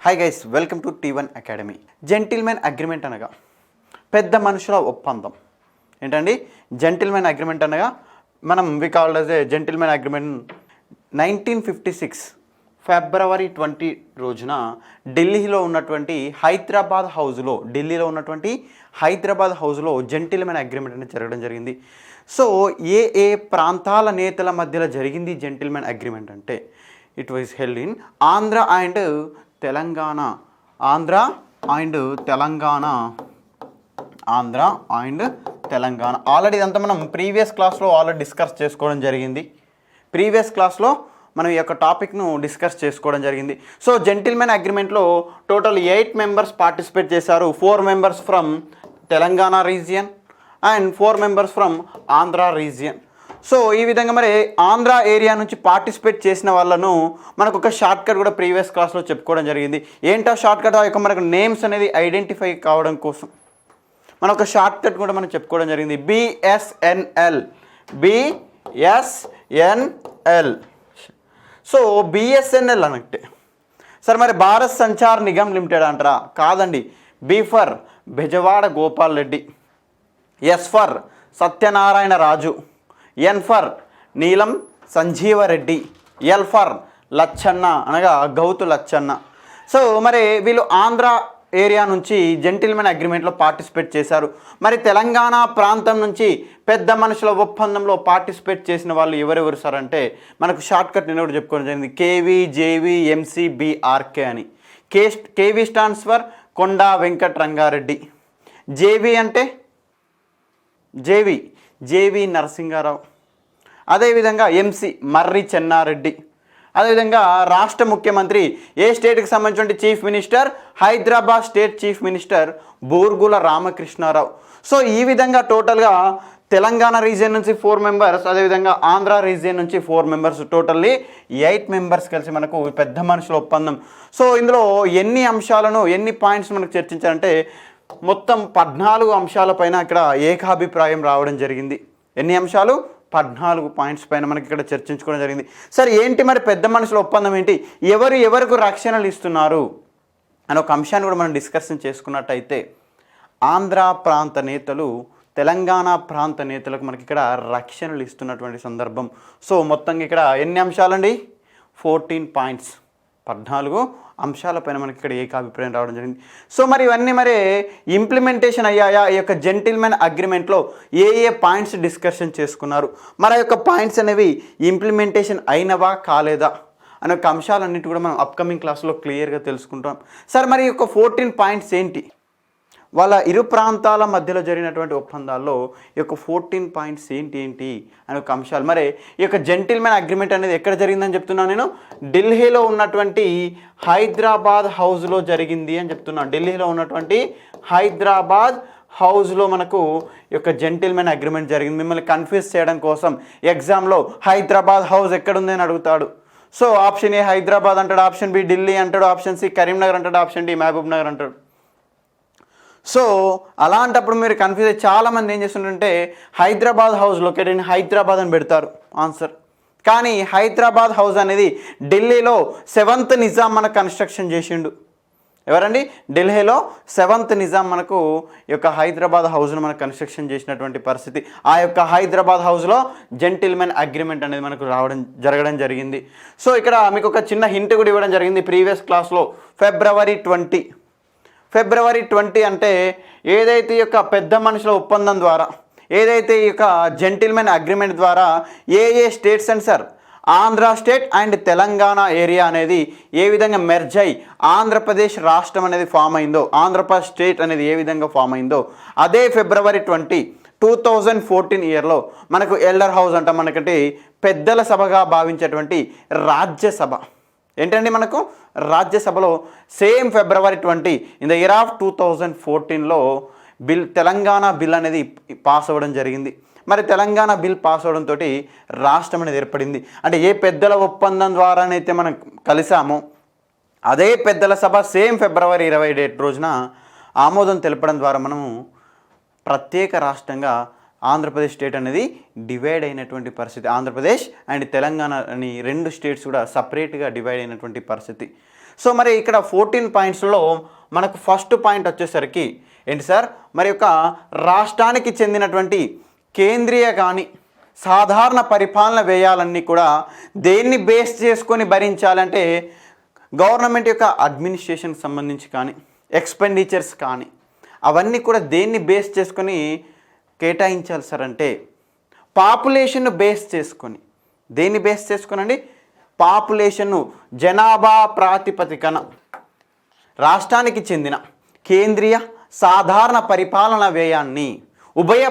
Hi guys, welcome to T1 academy. Gentlemen agreement అనగా పెద్ద మనుషుల ఒప్పందం. ఏంటండి జెంటిల్మెన్ అగ్రిమెంట్ అనగా మనం we called as a gentlemen agreement. 1956 ఫిబ్రవరి 20 రోజున ఢిల్లీలో ఉన్నటువంటి హైదరాబాద్ హౌస్లో జెంటిల్మెన్ అగ్రిమెంట్ అనేది జరగడం జరిగింది. సో ఏ ప్రాంతాల నేతల మధ్యలో జరిగింది జెంటిల్మెన్ అగ్రిమెంట్ అంటే it was held in Andhra and Telangana. Andhra and Telangana already ఇదంతా మనం ప్రీవియస్ క్లాస్లో ఆల్రెడీ డిస్కస్ చేసుకోవడం జరిగింది. ప్రీవియస్ క్లాస్లో మనం ఈ యొక్క టాపిక్ను డిస్కస్ చేసుకోవడం జరిగింది. సో జెంటిల్మెన్ అగ్రిమెంట్లో టోటల్ 8 మెంబర్స్ పార్టిసిపేట్ చేశారు. 4 members from Telangana region and 4 members from Andhra region. So ఈ విధంగా మరి ఆంధ్ర ఏరియా నుంచి పార్టిసిపేట్ చేసిన వాళ్ళను మనకు ఒక షార్ట్ కట్ కూడా ప్రీవియస్ క్లాస్లో చెప్పుకోవడం జరిగింది. ఏంటో షార్ట్ కట్, ఆ యొక్క మనకు నేమ్స్ అనేది ఐడెంటిఫై కావడం కోసం మన ఒక షార్ట్ కట్ కూడా మనం చెప్పుకోవడం జరిగింది. బిఎస్ఎన్ఎల్. సో బిఎస్ఎన్ఎల్ అన్నట్టే సార్. మరి భారత్ సంచార్ నిగమ్ లిమిటెడ్ అంటారా? కాదండి. B for Bezawada Gopal Reddy, S for Satyanarayana Raju, N for Neelam Sanjeeva Reddy, L for Lachanna అనగా గౌతు లచ్చన్న. సో మరి వీళ్ళు ఆంధ్ర ఏరియా నుంచి జెంటిల్మెన్ అగ్రిమెంట్లో పార్టిసిపేట్ చేశారు. మరి తెలంగాణ ప్రాంతం నుంచి పెద్ద మనుషుల ఒప్పందంలో పార్టిసిపేట్ చేసిన వాళ్ళు ఎవరెవరు సార్ అంటే మనకు షార్ట్ కట్ నేను కూడా చెప్పుకోవడం జరిగింది. కేవీ, జేవీ, ఎంసీ, బిఆర్కే అని. KV stands for Konda Venkata Rangareddy. JV అంటే జేవి నరసింహారావు. అదేవిధంగా ఎంసీ మర్రి చెన్నారెడ్డి. అదేవిధంగా రాష్ట్ర ముఖ్యమంత్రి ఏ స్టేట్కి సంబంధించిన chief minister? Hyderabad state chief minister Burgula Ramakrishna Rao. So ఈ విధంగా టోటల్గా తెలంగాణ రీజియన్ నుంచి 4 మెంబర్స్, అదేవిధంగా ఆంధ్ర రీజియన్ నుంచి 4 మెంబర్స్, టోటల్లీ 8 మెంబర్స్ కలిసి మనకు పెద్ద మనుషుల ఒప్పందం. సో ఇందులో ఎన్ని పాయింట్స్ మనకు చర్చించారంటే మొత్తం 14 అంశాలపైన ఇక్కడ ఏకాభిప్రాయం రావడం జరిగింది. ఎన్ని అంశాలు? 14 పాయింట్స్ పైన మనకి ఇక్కడ చర్చించుకోవడం జరిగింది. సరే ఏంటి మరి పెద్ద మనుషుల ఒప్పందం ఏంటి, ఎవరికి రక్షణలు ఇస్తున్నారు అని ఒక అంశాన్ని కూడా మనం డిస్కషన్ చేసుకున్నట్టయితే ఆంధ్ర ప్రాంత నేతలు తెలంగాణ ప్రాంత నేతలకు మనకి ఇక్కడ రక్షణలు ఇస్తున్నటువంటి సందర్భం. సో మొత్తంగా ఇక్కడ ఎన్ని అంశాలండి? 14 పాయింట్స్, 14 అంశాలపైన మనకి ఇక్కడ ఏకాభిప్రాయం రావడం జరిగింది. సో మరి ఇవన్నీ ఇంప్లిమెంటేషన్ అయ్యాయా? ఈ యొక్క జెంటిల్మెన్ అగ్రిమెంట్లో ఏ పాయింట్స్ డిస్కషన్ చేసుకున్నారు, మరి ఆ యొక్క పాయింట్స్ అనేవి ఇంప్లిమెంటేషన్ అయినవా కాలేదా అనే ఒక అంశాలన్నిటి కూడా మనం అప్కమింగ్ క్లాస్లో క్లియర్గా తెలుసుకుంటాం. సార్ మరి ఈ యొక్క 14 పాయింట్స్ ఏంటి, వాళ్ళ ఇరు ప్రాంతాల మధ్యలో జరిగినటువంటి ఒప్పందాల్లో ఈ యొక్క 14 పాయింట్స్ ఏంటి అనే ఒక అంశాలు. మరి ఈ యొక్క జెంటిల్మెన్ అగ్రిమెంట్ అనేది ఎక్కడ జరిగిందని చెప్తున్నాను నేను? ఢిల్లీలో ఉన్నటువంటి హైదరాబాద్ హౌస్లో జరిగింది అని చెప్తున్నాను. ఢిల్లీలో ఉన్నటువంటి హైదరాబాద్ హౌస్లో మనకు ఈ యొక్క జెంటిల్మెన్ అగ్రిమెంట్ జరిగింది. మిమ్మల్ని కన్ఫ్యూజ్ చేయడం కోసం ఎగ్జామ్లో హైదరాబాద్ హౌస్ ఎక్కడుంది అని అడుగుతాడు. సో ఆప్షన్ ఏ హైదరాబాద్ అంటాడు, ఆప్షన్ బి ఢిల్లీ అంటాడు, ఆప్షన్ సి కరీంనగర్ అంటాడు, ఆప్షన్ డి మహబూబ్ నగర్ అంటాడు. సో అలాంటప్పుడు మీరు కన్ఫ్యూజ్ అయ్యి చాలామంది ఏం చేస్తుంటే Hyderabad house located in Hyderabad అని పెడతారు ఆన్సర్. కానీ హైదరాబాద్ హౌస్ అనేది ఢిల్లీలో 7th నిజాం మనకు కన్స్ట్రక్షన్ చేసిండు. ఎవరండి? ఢిల్లీలో 7th నిజాం మనకు ఈ యొక్క హైదరాబాద్ హౌస్ను మనకు కన్స్ట్రక్షన్ చేసినటువంటి పరిస్థితి. ఆ యొక్క హైదరాబాద్ హౌస్లో జెంటిల్మెన్ అగ్రిమెంట్ అనేది మనకు జరగడం జరిగింది. సో ఇక్కడ మీకు ఒక చిన్న హింట్ కూడా ఇవ్వడం జరిగింది ప్రీవియస్ క్లాస్లో. ఫిబ్రవరి 20 అంటే ఏదైతే ఈ యొక్క పెద్ద మనుషుల ఒప్పందం ద్వారా, ఏదైతే ఈ యొక్క జెంటిల్మెన్ అగ్రిమెంట్ ద్వారా ఏ states and sir Andhra state and Telangana area అనేది ఏ విధంగా మెర్జ్ అయ్యి ఆంధ్రప్రదేశ్ రాష్ట్రం అనేది ఫామ్ అయిందో, ఆంధ్రప్రదేశ్ స్టేట్ అనేది ఏ విధంగా ఫామ్ అయిందో అదే ఫిబ్రవరి 20, 2014 ఇయర్లో మనకు ఎల్డర్ హౌస్ అంట, మనకంటే పెద్దల సభగా భావించేటువంటి రాజ్యసభ. ఏంటండి మనకు రాజ్యసభలో same February 20 in the year of 2014లో తెలంగాణ బిల్ అనేది పాస్ అవ్వడం జరిగింది. మరి తెలంగాణ బిల్ పాస్ అవ్వడంతో రాష్ట్రం అనేది ఏర్పడింది. అంటే ఏ పెద్దల ఒప్పందం ద్వారానైతే మనం కలిసామో అదే పెద్దల సభ సేమ్ ఫిబ్రవరి 20 రోజున ఆమోదం తెలపడం ద్వారా మనము ప్రత్యేక రాష్ట్రంగా ఆంధ్రప్రదేశ్ స్టేట్ అనేది డివైడ్ అయినటువంటి పరిస్థితి. ఆంధ్రప్రదేశ్ అండ్ తెలంగాణ అని 2 స్టేట్స్ కూడా సపరేట్గా డివైడ్ అయినటువంటి పరిస్థితి. సో మరి ఇక్కడ 14 పాయింట్స్లో మనకు ఫస్ట్ పాయింట్ వచ్చేసరికి ఏంటి సార్, మరి యొక్క రాష్ట్రానికి చెందినటువంటి కేంద్రీయ కానీ సాధారణ పరిపాలన వ్యయాలన్నీ కూడా దేన్ని బేస్ చేసుకొని భరించాలంటే గవర్నమెంట్ యొక్క అడ్మినిస్ట్రేషన్కి సంబంధించి కానీ ఎక్స్పెండిచర్స్ కానీ అవన్నీ కూడా దేన్ని బేస్ చేసుకొని కేటాయించాలి సార్ అంటే పాపులేషన్ను బేస్ చేసుకొని. దేన్ని బేస్ చేసుకొనండి? పాపులేషన్ను, జనాభా ప్రాతిపదికన రాష్ట్రానికి చెందిన కేంద్రీయ సాధారణ పరిపాలన వ్యయాన్ని ఉభయ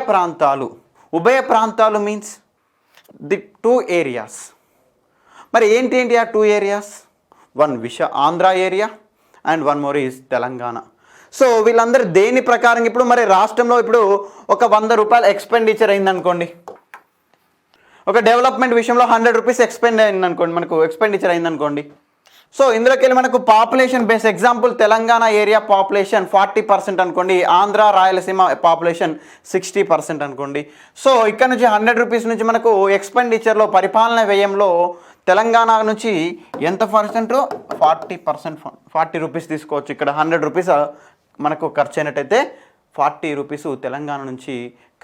ప్రాంతాలు మీన్స్ ది 2 ఏరియాస్. మరి ఏంటి ఆ 2 areas? One Andhra area and one more is Telangana. So వీళ్ళందరూ దేని ప్రకారం ఇప్పుడు మరి రాష్ట్రంలో ఇప్పుడు ఒక 100 రూపాయలు ఎక్స్పెండిచర్ అయిందనుకోండి, ఒక డెవలప్మెంట్ విషయంలో 100 రూపీస్ మనకు ఎక్స్పెండిచర్ అయిందనుకోండి. సో ఇందులోకి వెళ్ళి మనకు population base example Telangana area population 40% అనుకోండి, ఆంధ్ర రాయలసీమ పాపులేషన్ 60% అనుకోండి. సో ఇక్కడ నుంచి 100 రూపీస్ నుంచి మనకు ఎక్స్పెండిచర్లో పరిపాలన వ్యయంలో తెలంగాణ నుంచి ఎంత పర్సెంట్? 40%, 40 రూపీస్ తీసుకోవచ్చు. ఇక్కడ 100 రూపీస్ మనకు ఖర్చు అయినట్టయితే 40 రూపీస్ తెలంగాణ నుంచి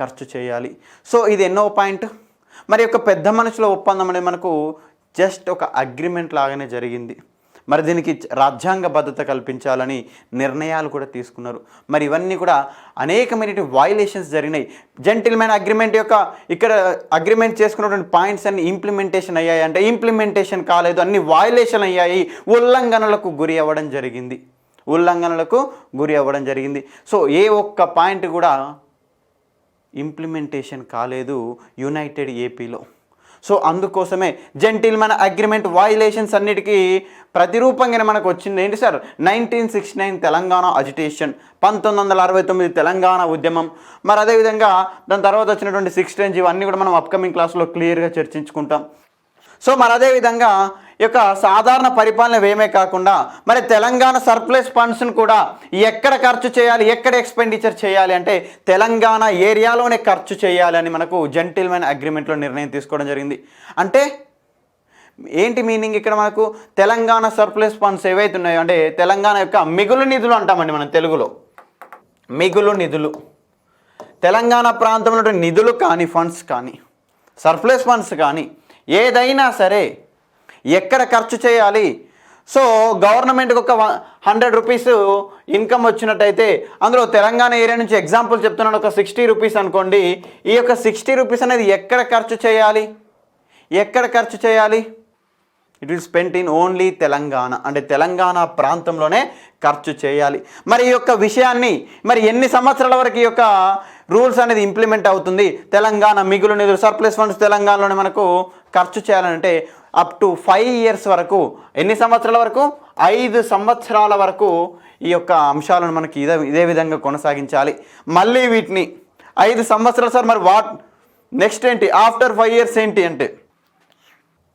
ఖర్చు చేయాలి. సో ఇది ఎన్నో పాయింట్. మరి యొక్క పెద్ద మనుషుల ఒప్పందం అనేది మనకు జస్ట్ ఒక అగ్రిమెంట్ లాగానే జరిగింది. మరి దీనికి రాజ్యాంగబద్ధత కల్పించాలని నిర్ణయాలు కూడా తీసుకున్నారు. మరి ఇవన్నీ కూడా అనేకమైన వైలేషన్స్ జరిగినాయి. జెంటిల్మెన్ అగ్రిమెంట్ యొక్క ఇక్కడ అగ్రిమెంట్ చేసుకున్నటువంటి పాయింట్స్ అన్ని ఇంప్లిమెంటేషన్ అయ్యాయి అంటే ఇంప్లిమెంటేషన్ కాలేదు, అన్ని వైలేషన్ అయ్యాయి, ఉల్లంఘనలకు గురి అవ్వడం జరిగింది. సో ఏ ఒక్క పాయింట్ కూడా ఇంప్లిమెంటేషన్ కాలేదు యునైటెడ్ ఏపీలో. సో అందుకోసమే జెంటిల్మెన్ అగ్రిమెంట్ వైలేషన్స్ అన్నిటికీ ప్రతిరూపంగానే మనకు వచ్చింది ఏంటి సార్? 1969 తెలంగాణ అజిటేషన్, 1969 తెలంగాణ ఉద్యమం. మరి అదేవిధంగా దాని తర్వాత వచ్చినటువంటి 610 ఇవన్నీ కూడా మనం అప్కమింగ్ క్లాస్లో క్లియర్గా చర్చించుకుంటాం. సో మరి అదేవిధంగా ఈ యొక్క సాధారణ పరిపాలన వ్యయమే కాకుండా మరి తెలంగాణ సర్ప్లస్ ఫండ్స్ను కూడా ఎక్కడ ఖర్చు చేయాలి, ఎక్కడ ఎక్స్పెండిచర్ చేయాలి అంటే తెలంగాణ ఏరియాలోనే ఖర్చు చేయాలి అని మనకు జెంటిల్మెన్ అగ్రిమెంట్లో నిర్ణయం తీసుకోవడం జరిగింది. అంటే ఏంటి మీనింగ్ ఇక్కడ మనకు? తెలంగాణ సర్ప్లస్ ఫండ్స్ ఏవైతే ఉన్నాయో అంటే తెలంగాణ యొక్క మిగులు నిధులు అంటామండి మనం తెలుగులో. మిగులు నిధులు, తెలంగాణ ప్రాంతంలో నిధులు కానీ ఫండ్స్ కానీ సర్ప్లస్ ఫండ్స్ కానీ ఏదైనా సరే ఎక్కడ ఖర్చు చేయాలి. సో గవర్నమెంట్కి ఒక 100 రూపీస్ ఇన్కమ్ వచ్చినట్టయితే అందులో తెలంగాణ ఏరియా నుంచి ఎగ్జాంపుల్ చెప్తున్నాను, ఒక 60 రూపీస్ అనుకోండి. ఈ యొక్క 60 రూపీస్ అనేది ఎక్కడ ఖర్చు చేయాలి? It will spent in only Telangana, అంటే తెలంగాణ ప్రాంతంలోనే ఖర్చు చేయాలి. మరి ఈ యొక్క విషయాన్ని మరి ఎన్ని సంవత్సరాల వరకు ఈ యొక్క రూల్స్ అనేది ఇంప్లిమెంట్ అవుతుంది? తెలంగాణ మిగులు నిధులు సర్ప్లస్ ఫండ్స్ తెలంగాణలోనే మనకు ఖర్చు చేయాలంటే అప్ టు 5 ఇయర్స్ వరకు. ఎన్ని సంవత్సరాల వరకు? 5 సంవత్సరాల వరకు ఈ యొక్క అంశాలను మనకి ఇదే విధంగా కొనసాగించాలి. మళ్ళీ వీటిని 5 సంవత్సరాలు సార్, మరి నెక్స్ట్ ఏంటి? ఆఫ్టర్ 5 ఇయర్స్ ఏంటి అంటే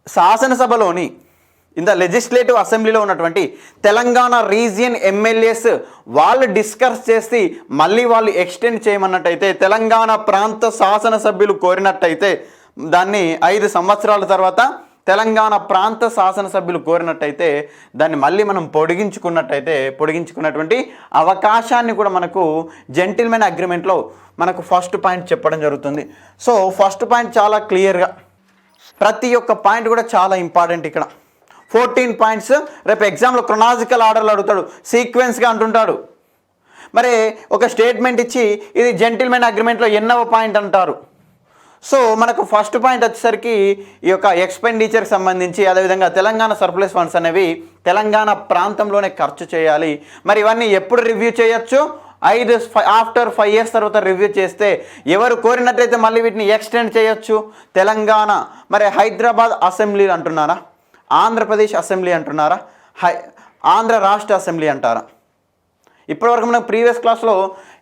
శాసనసభలోని ఇన్ ద లెజిస్లేటివ్ అసెంబ్లీలో ఉన్నటువంటి తెలంగాణ రీజియన్ ఎమ్మెల్యేస్ వాళ్ళు డిస్కస్ చేసి మళ్ళీ వాళ్ళు ఎక్స్టెండ్ చేయమన్నట్టయితే తెలంగాణ ప్రాంత శాసనసభ్యులు కోరినట్టయితే దాన్ని 5 సంవత్సరాల తర్వాత తెలంగాణ ప్రాంత శాసనసభ్యులు కోరినట్టయితే దాన్ని మళ్ళీ మనం పొడిగించుకున్నటువంటి అవకాశాన్ని కూడా మనకు జెంటిల్మెన్ అగ్రిమెంట్లో మనకు ఫస్ట్ పాయింట్ చెప్పడం జరుగుతుంది. సో ఫస్ట్ పాయింట్ చాలా క్లియర్గా, ప్రతి ఒక్క పాయింట్ కూడా చాలా ఇంపార్టెంట్. ఇక్కడ 14 పాయింట్స్ రేపు ఎగ్జామ్లో క్రొనాలజికల్ ఆర్డర్లో అడుగుతాడు, సీక్వెన్స్గా అంటుంటాడు. మరి ఒక స్టేట్మెంట్ ఇచ్చి ఇది జెంటిల్మెన్ అగ్రిమెంట్లో ఎన్నవ పాయింట్ అంటారు. సో మనకు ఫస్ట్ పాయింట్ వచ్చేసరికి ఈ యొక్క ఎక్స్పెండిచర్కి సంబంధించి, అదేవిధంగా తెలంగాణ సర్ప్లస్ ఫండ్స్ అనేవి తెలంగాణ ప్రాంతంలోనే ఖర్చు చేయాలి. మరి ఇవన్నీ ఎప్పుడు రివ్యూ చేయొచ్చు? ఆఫ్టర్ 5 ఇయర్స్ తర్వాత రివ్యూ చేస్తే ఎవరు కోరినట్లయితే మళ్ళీ వీటిని ఎక్స్టెండ్ చేయొచ్చు. తెలంగాణ మరి హైదరాబాద్ అసెంబ్లీ అంటున్నారా, ఆంధ్రప్రదేశ్ అసెంబ్లీ అంటున్నారా, ఆంధ్ర రాష్ట్ర అసెంబ్లీ అంటారా? ఇప్పటివరకు మనం ప్రీవియస్ క్లాస్లో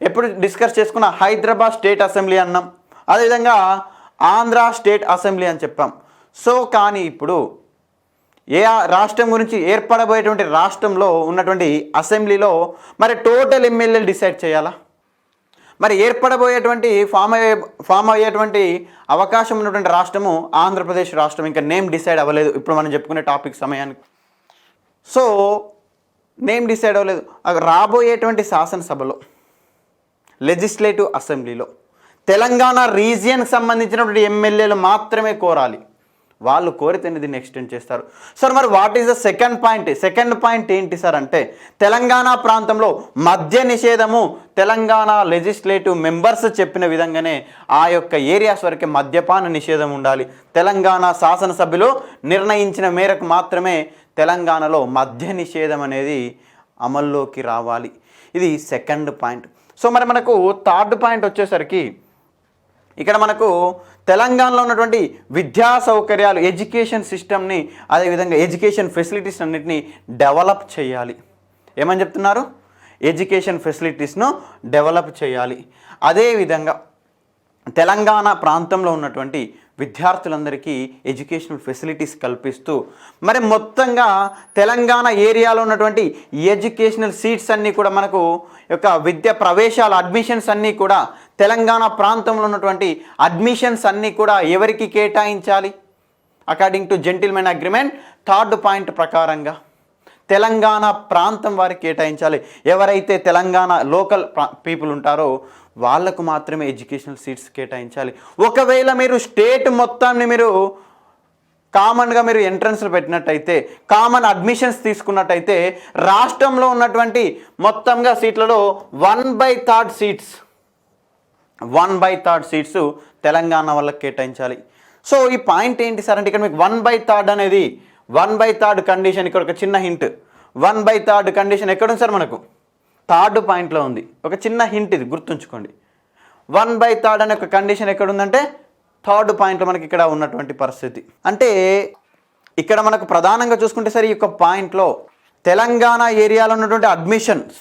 ఎప్పుడు డిస్కస్ చేసుకున్న హైదరాబాద్ స్టేట్ అసెంబ్లీ అన్నాం, అదేవిధంగా ఆంధ్ర స్టేట్ అసెంబ్లీ అని చెప్పాం. సో కానీ ఇప్పుడు ఏ రాష్ట్రం గురించి ఏర్పడబోయేటువంటి రాష్ట్రంలో ఉన్నటువంటి అసెంబ్లీలో మరి టోటల్ ఎమ్మెల్యేలు డిసైడ్ చేయాలా? మరి ఏర్పడబోయేటువంటి ఫామ్ అయ్యేటువంటి అవకాశం ఉన్నటువంటి రాష్ట్రము ఆంధ్రప్రదేశ్ రాష్ట్రం. ఇంకా నేమ్ డిసైడ్ అవ్వలేదు ఇప్పుడు మనం చెప్పుకునే టాపిక్ సమయానికి. సో నేమ్ డిసైడ్ అవ్వలేదు. రాబోయేటువంటి శాసనసభలో లెజిస్లేటివ్ అసెంబ్లీలో తెలంగాణ రీజియన్కి సంబంధించినటువంటి ఎమ్మెల్యేలు మాత్రమే కోరాలి. వాళ్ళు కోరితేనే దీన్ని ఎక్స్టెండ్ చేస్తారు. సార్ మరి what is the second point? Second point ఏంటి సార్ అంటే తెలంగాణ ప్రాంతంలో మద్య నిషేధము తెలంగాణ లెజిస్లేటివ్ మెంబర్స్ చెప్పిన విధంగానే ఆ యొక్క ఏరియాస్ వరకే మద్యపాన నిషేధం ఉండాలి. తెలంగాణ శాసనసభ్యులు నిర్ణయించిన మేరకు మాత్రమే తెలంగాణలో మద్య నిషేధం అనేది అమల్లోకి రావాలి. ఇది సెకండ్ పాయింట్. సో మరి మనకు థర్డ్ పాయింట్ వచ్చేసరికి ఇక్కడ మనకు తెలంగాణలో ఉన్నటువంటి విద్యా సౌకర్యాలు, ఎడ్యుకేషన్ సిస్టమ్ని, అదేవిధంగా ఎడ్యుకేషన్ ఫెసిలిటీస్ అన్నిటిని డెవలప్ చేయాలి. ఏమని చెప్తున్నారు? ఎడ్యుకేషన్ ఫెసిలిటీస్ను డెవలప్ చేయాలి. అదేవిధంగా తెలంగాణ ప్రాంతంలో ఉన్నటువంటి విద్యార్థులందరికీ ఎడ్యుకేషనల్ ఫెసిలిటీస్ కల్పిస్తూ మరి మొత్తంగా తెలంగాణ ఏరియాలో ఉన్నటువంటి ఎడ్యుకేషనల్ సీట్స్ అన్నీ కూడా మనకు యొక్క విద్యా ప్రవేశాలు అడ్మిషన్స్ అన్నీ కూడా తెలంగాణ ప్రాంతంలో ఉన్నటువంటి అడ్మిషన్స్ అన్నీ కూడా ఎవరికి కేటాయించాలి? According to gentlemen agreement third point ప్రకారంగా తెలంగాణ ప్రాంతం వారికి కేటాయించాలి. ఎవరైతే తెలంగాణ లోకల్ పీపుల్ ఉంటారో వాళ్ళకు మాత్రమే ఎడ్యుకేషనల్ సీట్స్ కేటాయించాలి. ఒకవేళ మీరు స్టేట్ మొత్తాన్ని మీరు కామన్గా మీరు ఎంట్రన్స్లు పెట్టినట్టయితే, కామన్ అడ్మిషన్స్ తీసుకున్నట్టయితే రాష్ట్రంలో ఉన్నటువంటి మొత్తంగా సీట్లలో 1/3 సీట్స్ తెలంగాణ వాళ్ళకి కేటాయించాలి. సో ఈ పాయింట్ ఏంటి సార్ అంటే ఇక్కడ మీకు 1/3 అనేది 1/3 కండిషన్. ఇక్కడ ఒక చిన్న హింట్, 1/3 కండిషన్ ఎక్కడుంది సార్? మనకు థర్డ్ పాయింట్లో ఉంది. ఒక చిన్న హింట్ ఇది గుర్తుంచుకోండి. 1/3 అనే ఒక కండిషన్ ఎక్కడుందంటే థర్డ్ పాయింట్లో మనకి ఇక్కడ ఉన్నటువంటి పరిస్థితి. అంటే ఇక్కడ మనకు ప్రధానంగా చూసుకుంటే సరే ఈ యొక్క పాయింట్లో తెలంగాణ ఏరియాలో ఉన్నటువంటి అడ్మిషన్స్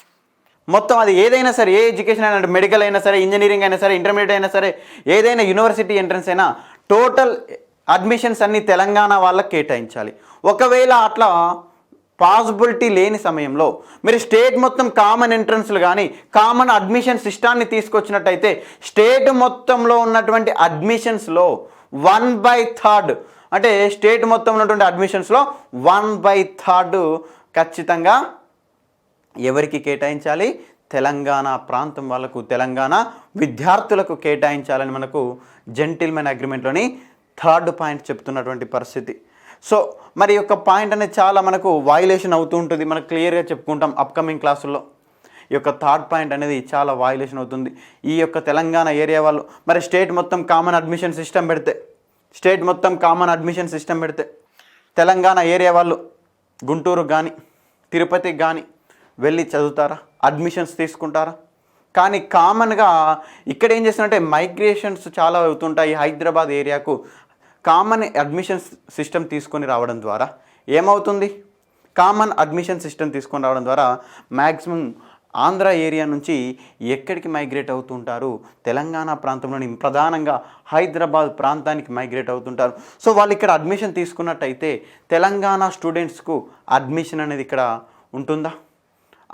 మొత్తం అది ఏదైనా సరే, ఏ ఎడ్యుకేషన్ అయినా, మెడికల్ అయినా సరే, ఇంజనీరింగ్ అయినా సరే, ఇంటర్మీడియట్ అయినా సరే, ఏదైనా యూనివర్సిటీ ఎంట్రన్స్ అయినా టోటల్ అడ్మిషన్స్ అన్నీ తెలంగాణ వాళ్ళకి కేటాయించాలి. ఒకవేళ అట్లా పాసిబిలిటీ లేని సమయంలో మీరు స్టేట్ మొత్తం కామన్ ఎంట్రన్స్లు కానీ కామన్ అడ్మిషన్ సిస్టాన్ని తీసుకొచ్చినట్టయితే స్టేట్ మొత్తంలో ఉన్నటువంటి అడ్మిషన్స్లో 1/3 అంటే స్టేట్ మొత్తం ఉన్నటువంటి అడ్మిషన్స్లో 1/3 ఖచ్చితంగా ఎవరికి కేటాయించాలి? తెలంగాణ ప్రాంతం వాళ్ళకు, తెలంగాణ విద్యార్థులకు కేటాయించాలని మనకు జెంటిల్మెన్ అగ్రిమెంట్లోని థర్డ్ పాయింట్ చెప్తున్నటువంటి పరిస్థితి. సో మరి యొక్క పాయింట్ అనేది చాలా మనకు వయలేషన్ అవుతూ ఉంటుంది. మనకు క్లియర్గా చెప్పుకుంటాం అప్కమింగ్ క్లాసుల్లో. ఈ యొక్క థర్డ్ పాయింట్ అనేది చాలా వయలేషన్ అవుతుంది. ఈ యొక్క తెలంగాణ ఏరియా వాళ్ళు మరి స్టేట్ మొత్తం కామన్ అడ్మిషన్ సిస్టమ్ పెడితే తెలంగాణ ఏరియా వాళ్ళు గుంటూరుకు కానీ తిరుపతికి కానీ వెళ్ళి చదువుతారా? అడ్మిషన్స్ తీసుకుంటారా? కానీ కామన్గా ఇక్కడ ఏం చేస్తున్నట్టే మైగ్రేషన్స్ చాలా అవుతుంటాయి. హైదరాబాద్ ఏరియాకు కామన్ అడ్మిషన్ సిస్టమ్ తీసుకొని రావడం ద్వారా ఏమవుతుంది? కామన్ అడ్మిషన్ సిస్టమ్ తీసుకొని రావడం ద్వారా మ్యాక్సిమం ఆంధ్ర ఏరియా నుంచి ఎక్కడికి మైగ్రేట్ అవుతుంటారు? తెలంగాణ ప్రాంతంలోని ప్రధానంగా హైదరాబాద్ ప్రాంతానికి మైగ్రేట్ అవుతుంటారు. సో వాళ్ళు ఇక్కడ అడ్మిషన్ తీసుకున్నట్టయితే తెలంగాణ స్టూడెంట్స్కు అడ్మిషన్ అనేది ఇక్కడ ఉంటుందా?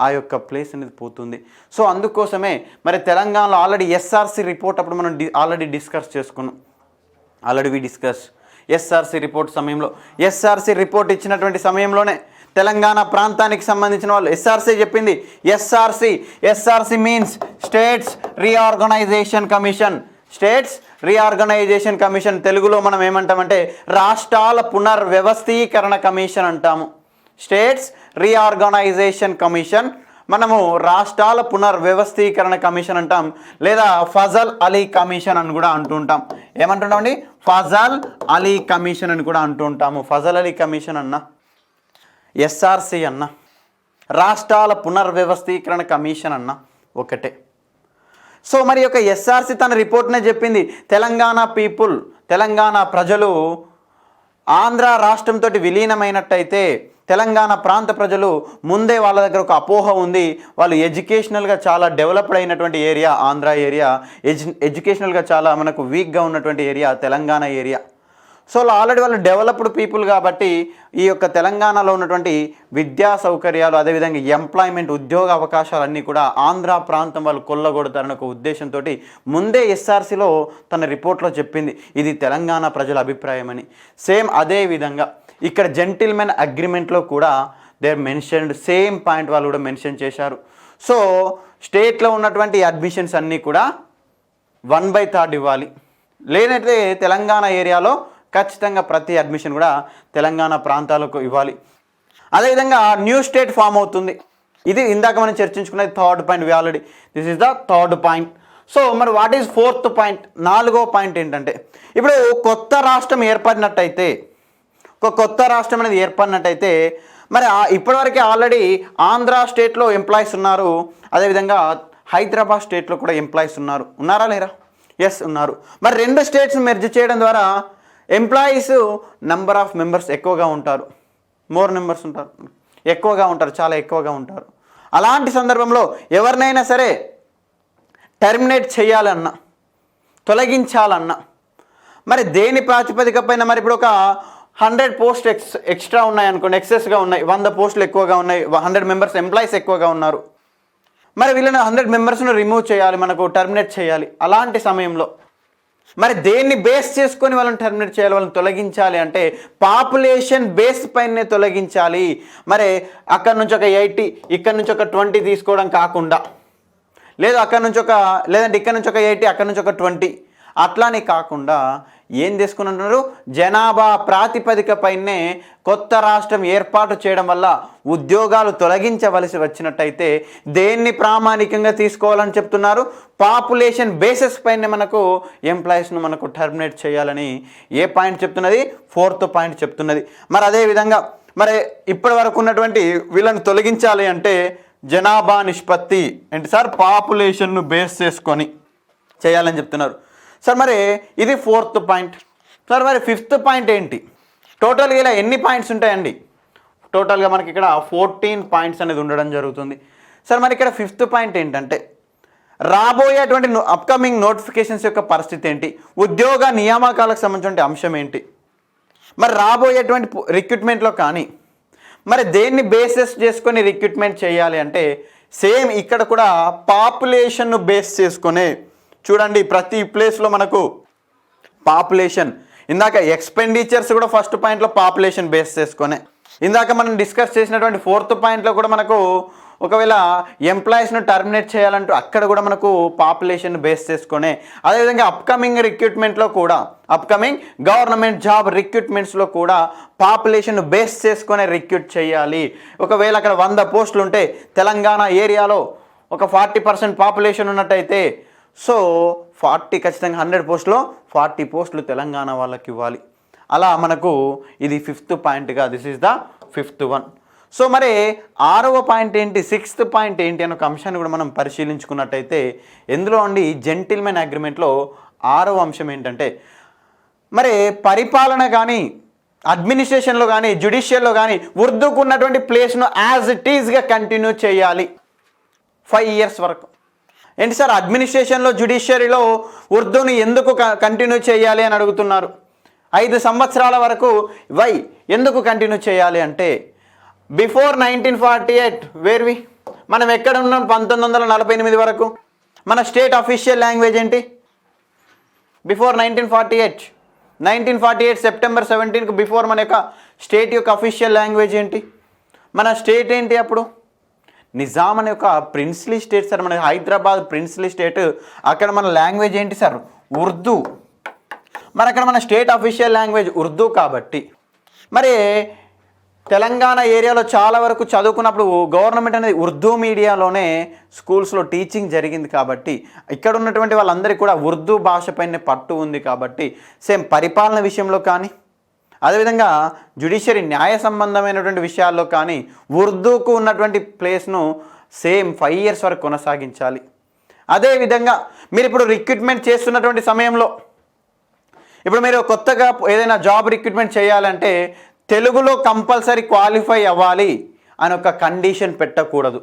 ఆ యొక్క ప్లేస్ అనేది పోతుంది. సో అందుకోసమే మరి తెలంగాణలో ఆల్రెడీ ఎస్ఆర్సి రిపోర్ట్ అప్పుడు మనం ఆల్రెడీ డిస్కస్ చేసుకున్నాం. ఎస్ఆర్సి రిపోర్ట్ సమయంలో ఎస్ఆర్సి రిపోర్ట్ ఇచ్చినటువంటి సమయంలోనే తెలంగాణ ప్రాంతానికి సంబంధించిన వాళ్ళు ఎస్ఆర్సి చెప్పింది. SRC means states reorganisation commission. తెలుగులో మనం ఏమంటామంటే రాష్ట్రాల పునర్వ్యవస్థీకరణ కమిషన్ అంటాము. స్టేట్స్ రీఆర్గనైజేషన్ కమిషన్ మనము రాష్ట్రాల పునర్వ్యవస్థీకరణ కమిషన్ అంటాం, లేదా ఫజల్ అలీ కమిషన్ అని కూడా అంటుంటాం. ఏమంటుంటామండి? ఫజల్ అలీ కమిషన్ అని కూడా అంటుంటాము. ఫజల్ అలీ కమిషన్ అన్న, ఎస్ఆర్సి అన్న, రాష్ట్రాల పునర్వ్యవస్థీకరణ కమిషన్ అన్న ఒకటే. సో మరి యొక్క ఎస్ఆర్సి తన రిపోర్ట్నే చెప్పింది తెలంగాణ ప్రజలు ఆంధ్ర రాష్ట్రంతో విలీనమైనట్టయితే తెలంగాణ ప్రాంత ప్రజలు ముందే వాళ్ళ దగ్గర ఒక అపోహ ఉంది, వాళ్ళు ఎడ్యుకేషనల్గా చాలా డెవలప్డ్ అయినటువంటి ఏరియా ఆంధ్ర ఏరియా, ఎడ్యుకేషనల్గా చాలా మనకు వీక్గా ఉన్నటువంటి area Telangana area. So already వాళ్ళు డెవలప్డ్ పీపుల్ కాబట్టి ఈ యొక్క తెలంగాణలో ఉన్నటువంటి విద్యా సౌకర్యాలు, అదేవిధంగా ఎంప్లాయ్మెంట్, ఉద్యోగ అవకాశాలన్నీ కూడా ఆంధ్ర ప్రాంతం వాళ్ళు కొల్లగొడతారని ఒక ఉద్దేశంతో ముందే ఎస్ఆర్సిలో తన రిపోర్ట్లో చెప్పింది. ఇది తెలంగాణ ప్రజల అభిప్రాయం అని. సేమ్ అదే విధంగా ఇక్కడ జెంటిల్మెన్ అగ్రిమెంట్లో కూడా they are mentioned, same point వాళ్ళు కూడా మెన్షన్ చేశారు. సో స్టేట్లో ఉన్నటువంటి అడ్మిషన్స్ అన్నీ కూడా 1/3 ఇవ్వాలి. లేనైతే తెలంగాణ ఏరియాలో ఖచ్చితంగా ప్రతి అడ్మిషన్ కూడా తెలంగాణ ప్రాంతాలకు ఇవ్వాలి. అదేవిధంగా న్యూ స్టేట్ ఫామ్ అవుతుంది. ఇది ఇందాక మనం చర్చించుకున్నది third point. We already this is the third point. So మరి వాట్ ఈజ్ ఫోర్త్ పాయింట్? 4వ పాయింట్ ఏంటంటే, ఇప్పుడు కొత్త రాష్ట్రం ఏర్పడినట్టయితే, ఒక కొత్త రాష్ట్రం అనేది ఏర్పడినట్టయితే మరి ఇప్పటివరకు ఆల్రెడీ ఆంధ్ర స్టేట్లో ఎంప్లాయీస్ ఉన్నారు, అదేవిధంగా హైదరాబాద్ స్టేట్లో కూడా ఎంప్లాయీస్ ఉన్నారా లేరా? ఎస్ ఉన్నారు. మరి 2 స్టేట్స్ మెర్జ్ చేయడం ద్వారా ఎంప్లాయీస్ నెంబర్ ఆఫ్ మెంబర్స్ ఎక్కువగా ఉంటారు, మోర్ నెంబర్స్ ఉంటారు, ఎక్కువగా ఉంటారు, చాలా ఎక్కువగా ఉంటారు. అలాంటి సందర్భంలో ఎవరినైనా సరే టర్మినేట్ చేయాలన్నా, తొలగించాలన్నా మరి దేని ప్రాతిపదిక పైన? మరి ఇప్పుడు ఒక 100 పోస్ట్ ఎక్స్ట్రా ఉన్నాయనుకోండి, ఎక్సెస్గా ఉన్నాయి, 100 పోస్టులు ఎక్కువగా ఉన్నాయి, 100 మెంబర్స్ ఎంప్లాయీస్ ఎక్కువగా ఉన్నారు. మరి వీళ్ళని 100 మెంబర్స్ను రిమూవ్ చేయాలి, మనకు టర్మినేట్ చేయాలి. అలాంటి సమయంలో మరి దేన్ని బేస్ చేసుకొని వాళ్ళని టర్మినేట్ చేయాలి, వాళ్ళని తొలగించాలి అంటే పాపులేషన్ బేస్ పైనే తొలగించాలి. మరి అక్కడ నుంచి ఒక 80, ఇక్కడ నుంచి ఒక 20 తీసుకోవడం కాకుండా, లేదు అక్కడ నుంచి లేదంటే ఇక్కడ నుంచి ఒక 80, అక్కడ నుంచి ఒక 20 అట్లానే కాకుండా ఏం తీసుకున్నారు? జనాభా ప్రాతిపదిక పైనే కొత్త రాష్ట్రం ఏర్పాటు చేయడం వల్ల ఉద్యోగాలు తొలగించవలసి వచ్చినట్టయితే దేన్ని ప్రామాణికంగా తీసుకోవాలని చెప్తున్నారు? పాపులేషన్ బేసిస్ పైన మనకు ఎంప్లాయీస్ను మనకు టర్మినేట్ చేయాలని ఏ పాయింట్ చెప్తున్నది? 4th పాయింట్ చెప్తున్నది. మరి అదేవిధంగా మరి ఇప్పటి వరకు ఉన్నటువంటి వీళ్ళని తొలగించాలి అంటే జనాభా నిష్పత్తి ఏంటి సార్? పాపులేషన్ను బేస్ చేసుకొని చేయాలని చెప్తున్నారు సార్. మరి ఇది 4th పాయింట్ సార్. మరి 5th పాయింట్ ఏంటి? టోటల్గా ఇలా ఎన్ని పాయింట్స్ ఉంటాయండి? టోటల్గా మనకి ఇక్కడ 14 పాయింట్స్ అనేది ఉండడం జరుగుతుంది సార్. మరి ఇక్కడ 5th పాయింట్ ఏంటంటే, రాబోయేటువంటి అప్కమింగ్ నోటిఫికేషన్స్ యొక్క పరిస్థితి ఏంటి, ఉద్యోగ నియామకాలకు సంబంధించిన అంశం ఏంటి, మరి రాబోయేటువంటి రిక్రూట్మెంట్లో కానీ మరి దేన్ని బేసెస్ చేసుకొని రిక్రూట్మెంట్ చేయాలి అంటే సేమ్ ఇక్కడ కూడా పాపులేషన్ను బేస్ చేసుకునే చూడండి. ప్రతి ప్లేస్లో మనకు పాపులేషన్, ఇందాక ఎక్స్పెండిచర్స్ కూడా ఫస్ట్ పాయింట్లో పాపులేషన్ బేస్ చేసుకునే, ఇందాక మనం డిస్కస్ చేసినటువంటి 4th పాయింట్లో కూడా మనకు ఒకవేళ ఎంప్లాయీస్ను టర్మినేట్ చేయాలంటూ అక్కడ కూడా మనకు పాపులేషన్ బేస్ చేసుకునే, అదేవిధంగా అప్కమింగ్ రిక్రూట్మెంట్లో కూడా, అప్కమింగ్ గవర్నమెంట్ జాబ్ రిక్రూట్మెంట్స్లో కూడా పాపులేషన్ బేస్ చేసుకునే రిక్రూట్ చేయాలి. ఒకవేళ అక్కడ 100 పోస్టులు ఉంటే తెలంగాణ ఏరియాలో ఒక 40% పాపులేషన్ ఉన్నట్టయితే సో 40 ఖచ్చితంగా 100 పోస్టులో 40 పోస్టులు తెలంగాణ వాళ్ళకి ఇవ్వాలి. అలా మనకు ఇది 5th పాయింట్గా, this is the 5th one. So మరి 6వ పాయింట్ ఏంటి, 6th పాయింట్ ఏంటి అనే ఒక అంశాన్ని కూడా మనం పరిశీలించుకున్నట్టయితే ఎందులో అండి జెంటిల్మెన్ అగ్రిమెంట్లో 6వ అంశం ఏంటంటే, మరి పరిపాలన కానీ అడ్మినిస్ట్రేషన్లో కానీ జ్యుడిషియల్లో కానీ ఉర్దూకు ఉన్నటువంటి ప్లేస్ను యాజ్ ఇట్ ఈజ్గా కంటిన్యూ చేయాలి 5 years వరకు. ఏంటి సార్ అడ్మినిస్ట్రేషన్లో జ్యుడిషియరీలో ఉర్దూని ఎందుకు కంటిన్యూ చేయాలి అని అడుగుతున్నారు. 5 సంవత్సరాల వరకు వై ఎందుకు కంటిన్యూ చేయాలి అంటే బిఫోర్ 1948 వేర్వి మనం ఎక్కడ ఉన్నాం? 1948 వరకు మన స్టేట్ అఫీషియల్ లాంగ్వేజ్ ఏంటి? బిఫోర్ 1948 సెప్టెంబర్ 17కు బిఫోర్ మన యొక్క స్టేట్ యొక్క అఫీషియల్ లాంగ్వేజ్ ఏంటి? మన స్టేట్ ఏంటి అప్పుడు? నిజాం అనే ఒక ప్రిన్స్లీ స్టేట్ సార్, మన హైదరాబాద్ ప్రిన్స్లీ స్టేట్. అక్కడ మన లాంగ్వేజ్ ఏంటి సార్? ఉర్దూ. మరి అక్కడ మన స్టేట్ అఫీషియల్ లాంగ్వేజ్ ఉర్దూ కాబట్టి మరి తెలంగాణ ఏరియాలో చాలా వరకు చదువుకున్నప్పుడు గవర్నమెంట్ అనేది ఉర్దూ మీడియాలోనే స్కూల్స్లో టీచింగ్ జరిగింది కాబట్టి ఇక్కడ ఉన్నటువంటి వాళ్ళందరికీ కూడా ఉర్దూ భాషపైనే పట్టు ఉంది కాబట్టి సేమ్ పరిపాలన విషయంలో కానీ అదేవిధంగా జ్యుడిషియరీ న్యాయ సంబంధమైనటువంటి విషయాల్లో కానీ ఉర్దూకు ఉన్నటువంటి ప్లేస్ను సేమ్ 5 years వరకు కొనసాగించాలి. అదేవిధంగా మీరు ఇప్పుడు రిక్రూట్మెంట్ చేస్తున్నటువంటి సమయంలో ఇప్పుడు మీరు కొత్తగా ఏదైనా జాబ్ రిక్రూట్మెంట్ చేయాలంటే తెలుగులో కంపల్సరీ క్వాలిఫై అవ్వాలి అని ఒక కండిషన్ పెట్టకూడదు.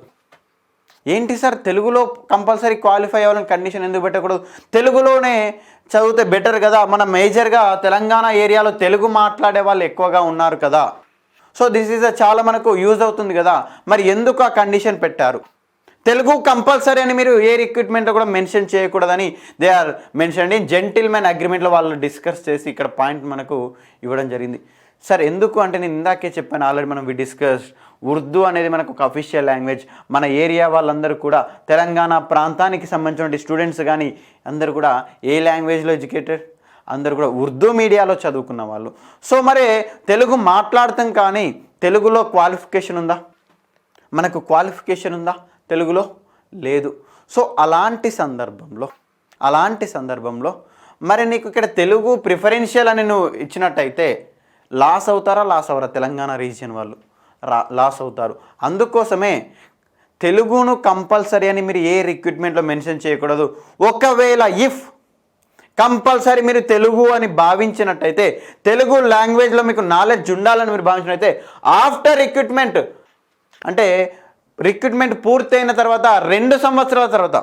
ఏంటి సార్ తెలుగులో కంపల్సరీ క్వాలిఫై అవ్వాలని కండిషన్ ఎందుకు పెట్టకూడదు? తెలుగులోనే చదివితే బెటర్ కదా, మనం మేజర్గా తెలంగాణ ఏరియాలో తెలుగు మాట్లాడే వాళ్ళు ఎక్కువగా ఉన్నారు కదా, సో దిస్ ఈజ్ చాలా మనకు యూజ్ అవుతుంది కదా, మరి ఎందుకు ఆ కండిషన్ పెట్టారు? తెలుగు కంపల్సరీ అని మీరు ఏ రిక్రూట్మెంట్లో కూడా మెన్షన్ చేయకూడదని they are mention in gentlemen అగ్రిమెంట్లో వాళ్ళు డిస్కస్ చేసి ఇక్కడ పాయింట్ మనకు ఇవ్వడం జరిగింది. సార్ ఎందుకు అంటే నేను ఇందాకే చెప్పాను ఆల్రెడీ మనం వి డిస్కస్ ఉర్దూ అనేది మనకు ఒక అఫీషియల్ లాంగ్వేజ్. మన ఏరియా వాళ్ళందరూ కూడా తెలంగాణ ప్రాంతానికి సంబంధించిన స్టూడెంట్స్ కానీ అందరూ కూడా ఏ లాంగ్వేజ్లో ఎడ్యుకేటెడ్, అందరూ కూడా ఉర్దూ మీడియాలో చదువుకున్న వాళ్ళు. సో మరి తెలుగు మాట్లాడతాం కానీ తెలుగులో క్వాలిఫికేషన్ ఉందా? మనకు క్వాలిఫికేషన్ ఉందా తెలుగులో? లేదు. సో అలాంటి సందర్భంలో మరి నీకు ఇక్కడ తెలుగు ప్రిఫరెన్షియల్ అని నువ్వు ఇచ్చినట్టయితే లాస్ అవుతారా తెలంగాణ రీజియన్ వాళ్ళు లాస్ అవుతారు. అందుకోసమే తెలుగును కంపల్సరీ అని మీరు ఏ రిక్రూట్మెంట్లో మెన్షన్ చేయకూడదు. ఒకవేళ ఇఫ్ కంపల్సరీ మీరు తెలుగు అని భావించినట్టయితే, తెలుగు లాంగ్వేజ్లో మీకు నాలెడ్జ్ ఉండాలని మీరు భావించినట్టయితే ఆఫ్టర్ రిక్రూట్మెంట్ అంటే రిక్రూట్మెంట్ పూర్తయిన తర్వాత 2 సంవత్సరాల తర్వాత,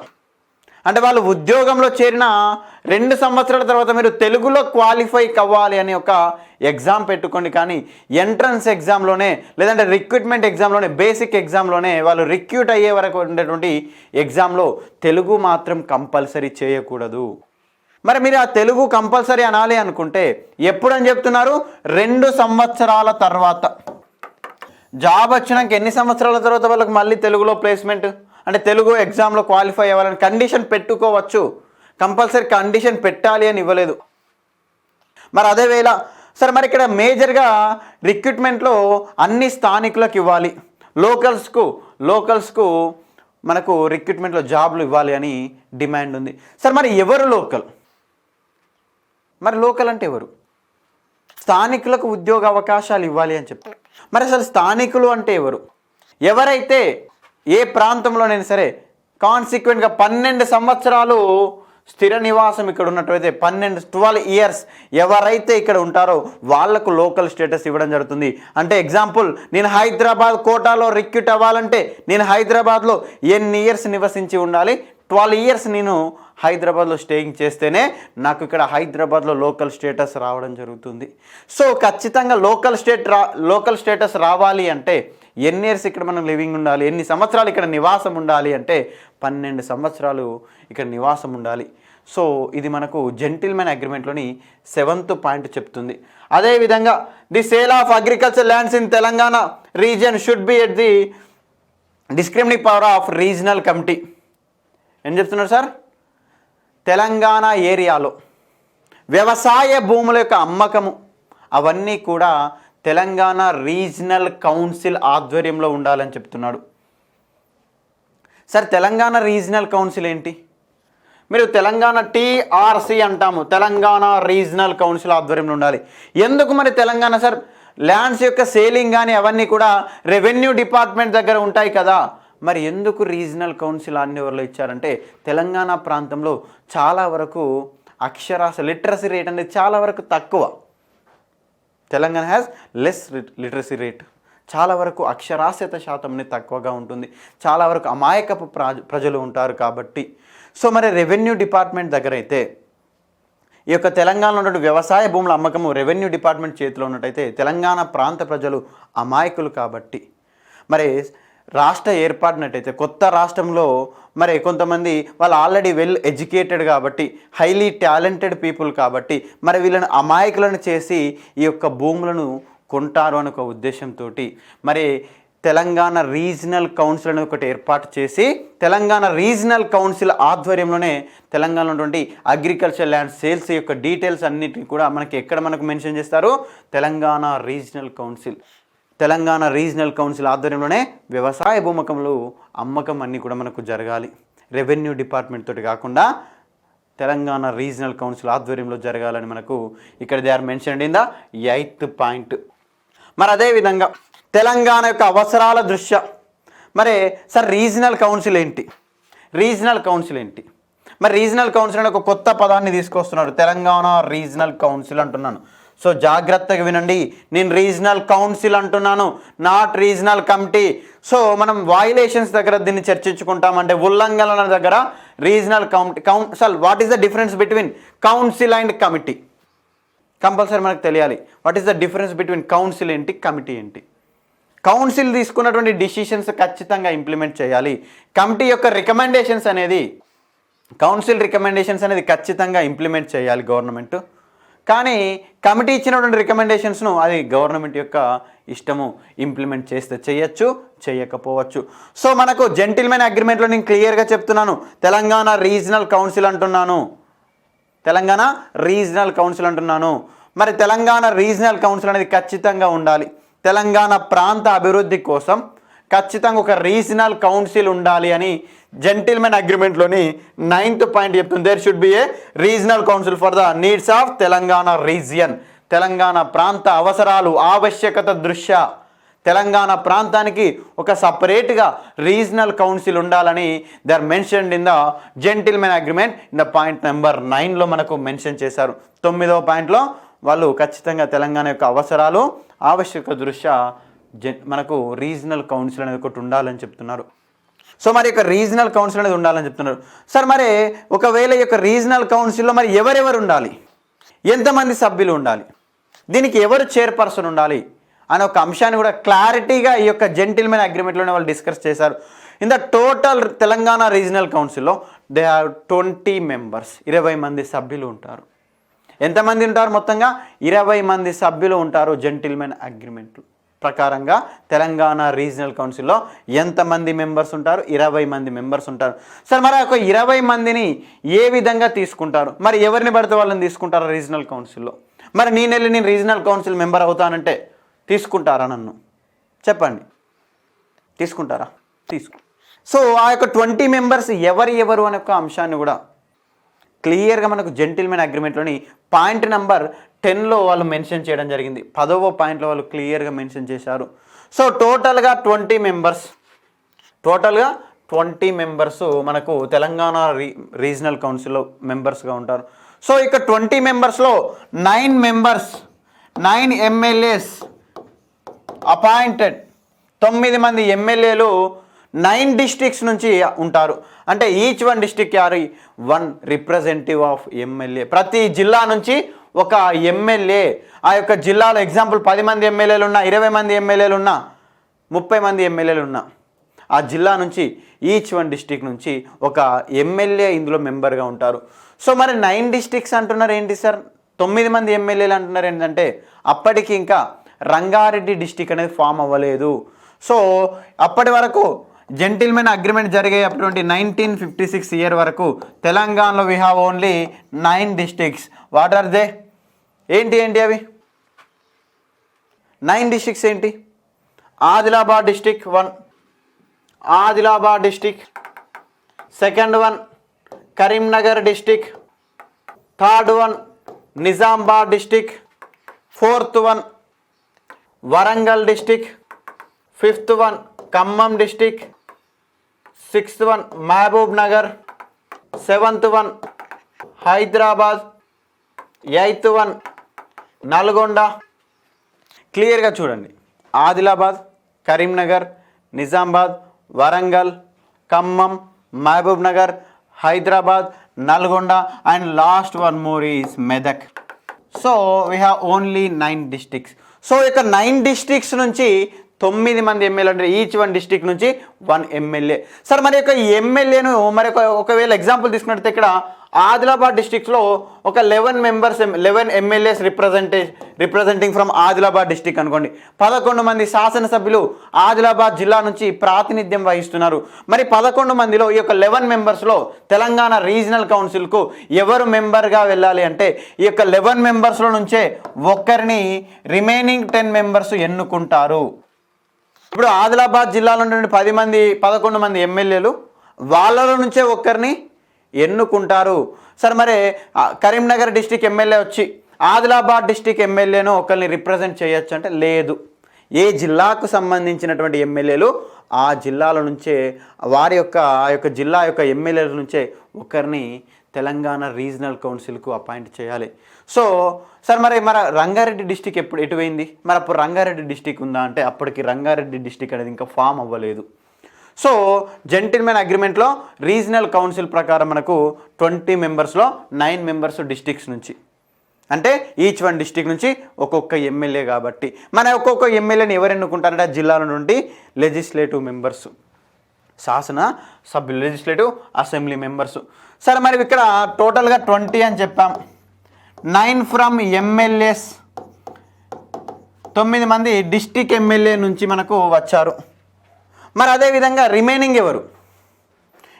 అంటే వాళ్ళు ఉద్యోగంలో చేరిన 2 సంవత్సరాల తర్వాత మీరు తెలుగులో క్వాలిఫై కావాలి అని ఒక ఎగ్జామ్ పెట్టుకోండి. కానీ ఎంట్రన్స్ ఎగ్జామ్లోనే లేదంటే రిక్రూట్మెంట్ ఎగ్జామ్లోనే, బేసిక్ ఎగ్జామ్లోనే వాళ్ళు రిక్రూట్ అయ్యే వరకు ఉండేటువంటి ఎగ్జామ్లో తెలుగు మాత్రం కంపల్సరీ చేయకూడదు. మరి మీరు ఆ తెలుగు కంపల్సరీ అనాలి అనుకుంటే ఎప్పుడని చెప్తున్నారు? 2 సంవత్సరాల తర్వాత. జాబ్ వచ్చినాక ఎన్ని సంవత్సరాల తర్వాత వాళ్ళకి మళ్ళీ తెలుగులో ప్లేస్మెంట్ అంటే తెలుగు ఎగ్జామ్లో క్వాలిఫై అవ్వాలని కండిషన్ పెట్టుకోవచ్చు. కంపల్సరీ కండిషన్ పెట్టాలి అని ఇవ్వలేదు. మరి అదేవేళ సరే మరి ఇక్కడ మేజర్గా రిక్రూట్మెంట్లో అన్ని స్థానికులకు ఇవ్వాలి, లోకల్స్కు మనకు రిక్రూట్మెంట్లో జాబ్లు ఇవ్వాలి అని డిమాండ్ ఉంది. సరే మరి ఎవరు లోకల్? మరి లోకల్ అంటే ఎవరు? స్థానికులకు ఉద్యోగ అవకాశాలు ఇవ్వాలి అని చెప్తారు. మరి అసలు స్థానికులు అంటే ఎవరు? ఎవరైతే ఏ ప్రాంతంలోనైనా సరే కాన్సిక్వెంట్గా 12 సంవత్సరాలు స్థిర నివాసం ఇక్కడ ఉన్నట్టయితే 12 ఇయర్స్ ఎవరైతే ఇక్కడ ఉంటారో వాళ్లకు లోకల్ స్టేటస్ ఇవ్వడం జరుగుతుంది. అంటే ఎగ్జాంపుల్, నేను హైదరాబాద్ కోటాలో రిక్రూట్ అవ్వాలంటే నేను హైదరాబాద్లో ఎన్ని ఇయర్స్ నివసించి ఉండాలి? 12 ఇయర్స్ నేను హైదరాబాద్లో స్టేయింగ్ చేస్తేనే నాకు ఇక్కడ హైదరాబాద్లో లోకల్ స్టేటస్ రావడం జరుగుతుంది. సో ఖచ్చితంగా లోకల్ స్టేటస్ రావాలి అంటే ఎన్ని ఇయర్స్ ఇక్కడ మనం లివింగ్ ఉండాలి, ఎన్ని సంవత్సరాలు ఇక్కడ నివాసం ఉండాలి అంటే 12 సంవత్సరాలు ఇక్కడ నివాసం ఉండాలి. సో ఇది మనకు జెంటిల్మెన్ అగ్రిమెంట్లోని 7th పాయింట్ చెప్తుంది. అదేవిధంగా the sale of agriculture lands in Telangana region should be at the discriminative power of regional committee. ఏం చెప్తున్నారు సార్? తెలంగాణ ఏరియాలో వ్యవసాయ భూముల యొక్క అమ్మకము అవన్నీ కూడా తెలంగాణ రీజనల్ కౌన్సిల్ ఆధ్వర్యంలో ఉండాలని చెప్తున్నాడు. సార్ తెలంగాణ రీజనల్ కౌన్సిల్ ఏంటి? మీరు తెలంగాణ TRC అంటాము, తెలంగాణ రీజనల్ కౌన్సిల్ ఆధ్వర్యంలో ఉండాలి. ఎందుకు మరి తెలంగాణ సార్? ల్యాండ్స్ యొక్క సేలింగ్ కానీ అవన్నీ కూడా రెవెన్యూ డిపార్ట్మెంట్ దగ్గర ఉంటాయి కదా. మరి ఎందుకు రీజనల్ కౌన్సిల్ అన్నివర్లో ఇచ్చారంటే తెలంగాణ ప్రాంతంలో చాలా వరకు లిటరసీ రేట్ అనేది చాలా వరకు తక్కువ. Telangana has less literacy rate. చాలా వరకు అక్షరాస్యత శాతం అనేది తక్కువగా ఉంటుంది. చాలా వరకు అమాయకపు ప్రజలు ఉంటారు కాబట్టి. సో మరి రెవెన్యూ డిపార్ట్మెంట్ దగ్గర అయితే ఈ యొక్క తెలంగాణలో ఉన్నటువంటి వ్యవసాయ భూముల అమ్మకము రెవెన్యూ డిపార్ట్మెంట్ చేతిలో ఉన్నట్టయితే తెలంగాణ ప్రాంత ప్రజలు అమాయకులు కాబట్టి మరి రాష్ట్ర ఏర్పాటునట్టయితే కొత్త రాష్ట్రంలో మరి కొంతమంది వాళ్ళు ఆల్రెడీ వెల్ ఎడ్యుకేటెడ్ కాబట్టి హైలీ టాలెంటెడ్ పీపుల్ కాబట్టి మరి వీళ్ళని అమాయకులను చేసి ఈ యొక్క భూములను కొంటారు అనే ఒక ఉద్దేశంతో మరి తెలంగాణ రీజనల్ కౌన్సిల్ అనేది ఒకటి ఏర్పాటు చేసి తెలంగాణ రీజనల్ కౌన్సిల్ ఆధ్వర్యంలోనే తెలంగాణలో ఉన్నటువంటి అగ్రికల్చర్ ల్యాండ్ సేల్స్ యొక్క డీటెయిల్స్ అన్నిటిని కూడా మనకు మెన్షన్ చేస్తారు. తెలంగాణ రీజనల్ కౌన్సిల్ ఆధ్వర్యంలోనే వ్యవసాయ భూమకంలో అమ్మకం అన్నీ కూడా మనకు జరగాలి. రెవెన్యూ డిపార్ట్మెంట్ తోటి కాకుండా తెలంగాణ రీజనల్ కౌన్సిల్ ఆధ్వర్యంలో జరగాలని మనకు ఇక్కడ they are mentioned in the 8th point. మరి అదేవిధంగా తెలంగాణ యొక్క అవసరాల దృష్ట్యా మరి సార్ రీజనల్ కౌన్సిల్ ఏంటి? మరి రీజనల్ కౌన్సిల్ అనే ఒక కొత్త పదాన్ని తీసుకొస్తున్నారు. తెలంగాణ రీజనల్ కౌన్సిల్ అంటున్నాను. సో జాగ్రత్తగా వినండి, నేను రీజనల్ కౌన్సిల్ అంటున్నాను, నాట్ రీజనల్ కమిటీ. సో మనం వయలేషన్స్ దగ్గర దీన్ని చర్చించుకుంటాం. అంటే ఉల్లంఘనల దగ్గర regional council. What is the difference between council and committee? Compulsory మనకు తెలియాలి. What is the difference between council ఏంటి, కమిటీ ఏంటి? కౌన్సిల్ తీసుకున్నటువంటి డిసిషన్స్ ఖచ్చితంగా ఇంప్లిమెంట్ చేయాలి. కమిటీ యొక్క కౌన్సిల్ రికమెండేషన్స్ అనేది ఖచ్చితంగా ఇంప్లిమెంట్ చేయాలి గవర్నమెంట్. కానీ కమిటీ ఇచ్చినటువంటి రికమెండేషన్స్ను అది గవర్నమెంట్ యొక్క ఇష్టము, ఇంప్లిమెంట్ చేస్తే చేయొచ్చు, చేయకపోవచ్చు. సో మనకు జెంటిల్మెన్ అగ్రిమెంట్లో నేను క్లియర్గా చెప్తున్నాను, తెలంగాణ రీజనల్ కౌన్సిల్ అంటున్నాను, తెలంగాణ రీజనల్ కౌన్సిల్ అంటున్నాను. మరి తెలంగాణ రీజనల్ కౌన్సిల్ అనేది ఖచ్చితంగా ఉండాలి. తెలంగాణ ప్రాంత అభివృద్ధి కోసం ఖచ్చితంగా ఒక రీజనల్ కౌన్సిల్ ఉండాలి అని జెంటిల్మెన్ అగ్రిమెంట్లోని 9th పాయింట్ చెప్తుంది. There should be a regional council for the needs of Telangana region. Telangana ప్రాంత అవసరాలు ఆవశ్యకత దృష్ట్యా తెలంగాణ ప్రాంతానికి ఒక సపరేట్గా రీజనల్ కౌన్సిల్ ఉండాలని they are mentioned in the gentlemen agreement in the point number 9లో మనకు మెన్షన్ చేశారు. 9వ పాయింట్లో వాళ్ళు ఖచ్చితంగా తెలంగాణ యొక్క అవసరాలు ఆవశ్యక దృష్ట్యా మనకు రీజనల్ కౌన్సిల్ అనేది ఒకటి ఉండాలని చెప్తున్నారు. సో మరి యొక్క రీజనల్ కౌన్సిల్ అనేది ఉండాలని చెప్తున్నారు. సార్ మరి ఒకవేళ ఈ యొక్క రీజనల్ కౌన్సిల్లో మరి ఎవరెవరు ఉండాలి, ఎంతమంది సభ్యులు ఉండాలి, దీనికి ఎవరు చైర్పర్సన్ ఉండాలి అనే ఒక అంశాన్ని కూడా క్లారిటీగా ఈ యొక్క జెంటిల్మెన్ అగ్రిమెంట్లోనే వాళ్ళు డిస్కస్ చేశారు. In the total Telangana regional కౌన్సిల్లో దే హ్యావ్ 20 మెంబర్స్, 20 మంది సభ్యులు ఉంటారు. ఎంతమంది ఉంటారు? మొత్తంగా 20 మంది సభ్యులు ఉంటారు. జెంటిల్మెన్ అగ్రిమెంట్ ప్రకారంగా తెలంగాణ రీజనల్ కౌన్సిల్లో ఎంతమంది మెంబర్స్ ఉంటారు? 20 మంది మెంబర్స్ ఉంటారు. సార్ మరి ఒక 20 మందిని ఏ విధంగా తీసుకుంటారు? మరి ఎవరిని పడితే వాళ్ళని తీసుకుంటారు రీజనల్ కౌన్సిల్లో? మరి నేను రీజనల్ కౌన్సిల్ మెంబర్ అవుతానంటే తీసుకుంటారా నన్ను? చెప్పండి, తీసుకుంటారా? సో ఆ యొక్క 20 మెంబర్స్ ఎవరు అనే ఒక అంశాన్ని కూడా క్లియర్గా మనకు జెంటిల్మెన్ అగ్రిమెంట్లోని పాయింట్ నెంబర్ 10లో వాళ్ళు మెన్షన్ చేయడం జరిగింది. 10వ పాయింట్లో వాళ్ళు క్లియర్గా మెన్షన్ చేశారు. సో టోటల్గా 20 మెంబర్స్ మనకు తెలంగాణ రీజనల్ కౌన్సిల్లో మెంబర్స్గా ఉంటారు. సో ఇక 20 మెంబర్స్లో 9 ఎమ్మెల్యేస్ అపాయింటెడ్, 9 మంది ఎమ్మెల్యేలు 9 డిస్ట్రిక్ట్స్ నుంచి ఉంటారు. అంటే each 1 district carry 1 representative of MLA. ప్రతి జిల్లా నుంచి ఒక ఎమ్మెల్యే, ఆ యొక్క జిల్లాలో ఎగ్జాంపుల్ 10 మంది ఎమ్మెల్యేలు ఉన్నా, 20 మంది ఎమ్మెల్యేలు ఉన్నా, 30 మంది ఎమ్మెల్యేలు ఉన్నా, ఆ జిల్లా నుంచి ఈచ్ 1 డిస్ట్రిక్ట్ నుంచి ఒక ఎమ్మెల్యే ఇందులో మెంబర్గా ఉంటారు. సో మరి 9 డిస్ట్రిక్ట్స్ అంటున్నారు ఏంటి సార్, 9 మంది ఎమ్మెల్యేలు అంటున్నారు ఏంటంటే అప్పటికి ఇంకా రంగారెడ్డి డిస్ట్రిక్ట్ అనేది ఫామ్ అవ్వలేదు. సో అప్పటి వరకు జెంటిల్మెన్ అగ్రిమెంట్ జరిగేటటువంటి 1956 ఇయర్ వరకు తెలంగాణలో we have only 9 districts. What are they? ఏంటి అవి 9 డిస్ట్రిక్ట్స్ ఏంటి? Adilabad district 1, Adilabad district. Second one Karimnagar district. Third one Nizamabad district. Fourth one Warangal district. Fifth one Khammam district. Sixth one Mahbubnagar. Seventh one Hyderabad. Eighth one Nalgonda. క్లియర్గా చూడండి, Adilabad, Karimnagar, Nizamabad, Warangal, Khammam, Mahabub Nagar, Hyderabad, Nalgonda and last one more is Medak. So we have only 9 districts. So ఇక 9 districts నుంచి 9 మంది MLA అంటే each 1 district నుంచి 1 MLA. Sir మరి యొక్క ఎమ్మెల్యేను మరి ఒకవేళ ఎగ్జాంపుల్ తీసుకున్నట్లయితే ఇక్కడ ఆదిలాబాద్ డిస్ట్రిక్ట్లో ఒక 11 MLAs representing from Adilabad district అనుకోండి. 11 మంది శాసనసభ్యులు ఆదిలాబాద్ జిల్లా నుంచి ప్రాతినిధ్యం వహిస్తున్నారు. మరి 11 మందిలో ఈ యొక్క 11 మెంబర్స్లో తెలంగాణ రీజనల్ కౌన్సిల్కు ఎవరు మెంబర్గా వెళ్ళాలి అంటే ఈ యొక్క 11 మెంబర్స్లో నుంచే ఒక్కరిని రిమైనింగ్ 10 మెంబర్స్ ఎన్నుకుంటారు. ఇప్పుడు ఆదిలాబాద్ జిల్లాలో నుండి 11 మంది ఎమ్మెల్యేలు వాళ్ళలో నుంచే ఒక్కరిని ఎన్నుకుంటారు. సార్ మరి కరీంనగర్ డిస్టిక్ ఎమ్మెల్యే వచ్చి ఆదిలాబాద్ డిస్టిక్ ఎమ్మెల్యేను ఒకరిని రిప్రజెంట్ చేయొచ్చు అంటే లేదు. ఏ జిల్లాకు సంబంధించినటువంటి ఎమ్మెల్యేలు ఆ జిల్లాల నుంచే ఆ యొక్క జిల్లా యొక్క ఎమ్మెల్యేల నుంచే ఒకరిని తెలంగాణ రీజనల్ కౌన్సిల్కు అపాయింట్ చేయాలి. సో సార్ మరి రంగారెడ్డి డిస్టిక్ ఎటు పోయింది? మరి అప్పుడు రంగారెడ్డి డిస్టిక్ ఉందా అంటే అప్పటికి రంగారెడ్డి డిస్టిక్ అనేది ఇంకా ఫామ్ అవ్వలేదు. సో జెంటిల్మెన్ అగ్రిమెంట్లో రీజనల్ కౌన్సిల్ ప్రకారం మనకు 20 మెంబర్స్లో 9 మెంబర్స్ డిస్టిక్స్ నుంచి, అంటే ఈచ్ 1 డిస్టిక్ నుంచి ఒక్కొక్క ఎమ్మెల్యే. కాబట్టి మన ఒక్కొక్క ఎమ్మెల్యేని ఎవరు ఎన్నుకుంటారంటే ఆ జిల్లాల నుండి లెజిస్లేటివ్ మెంబర్స్, శాసన సభ్యులు, లెజిస్లేటివ్ అసెంబ్లీ మెంబర్స్. సరే మరి ఇక్కడ టోటల్గా 20 అని చెప్పాం. 9 ఫ్రమ్ ఎమ్మెల్యేస్, 9 మంది డిస్టిక్ ఎమ్మెల్యే నుంచి మనకు వచ్చారు. మరి అదేవిధంగా రిమైనింగ్ ఎవరు,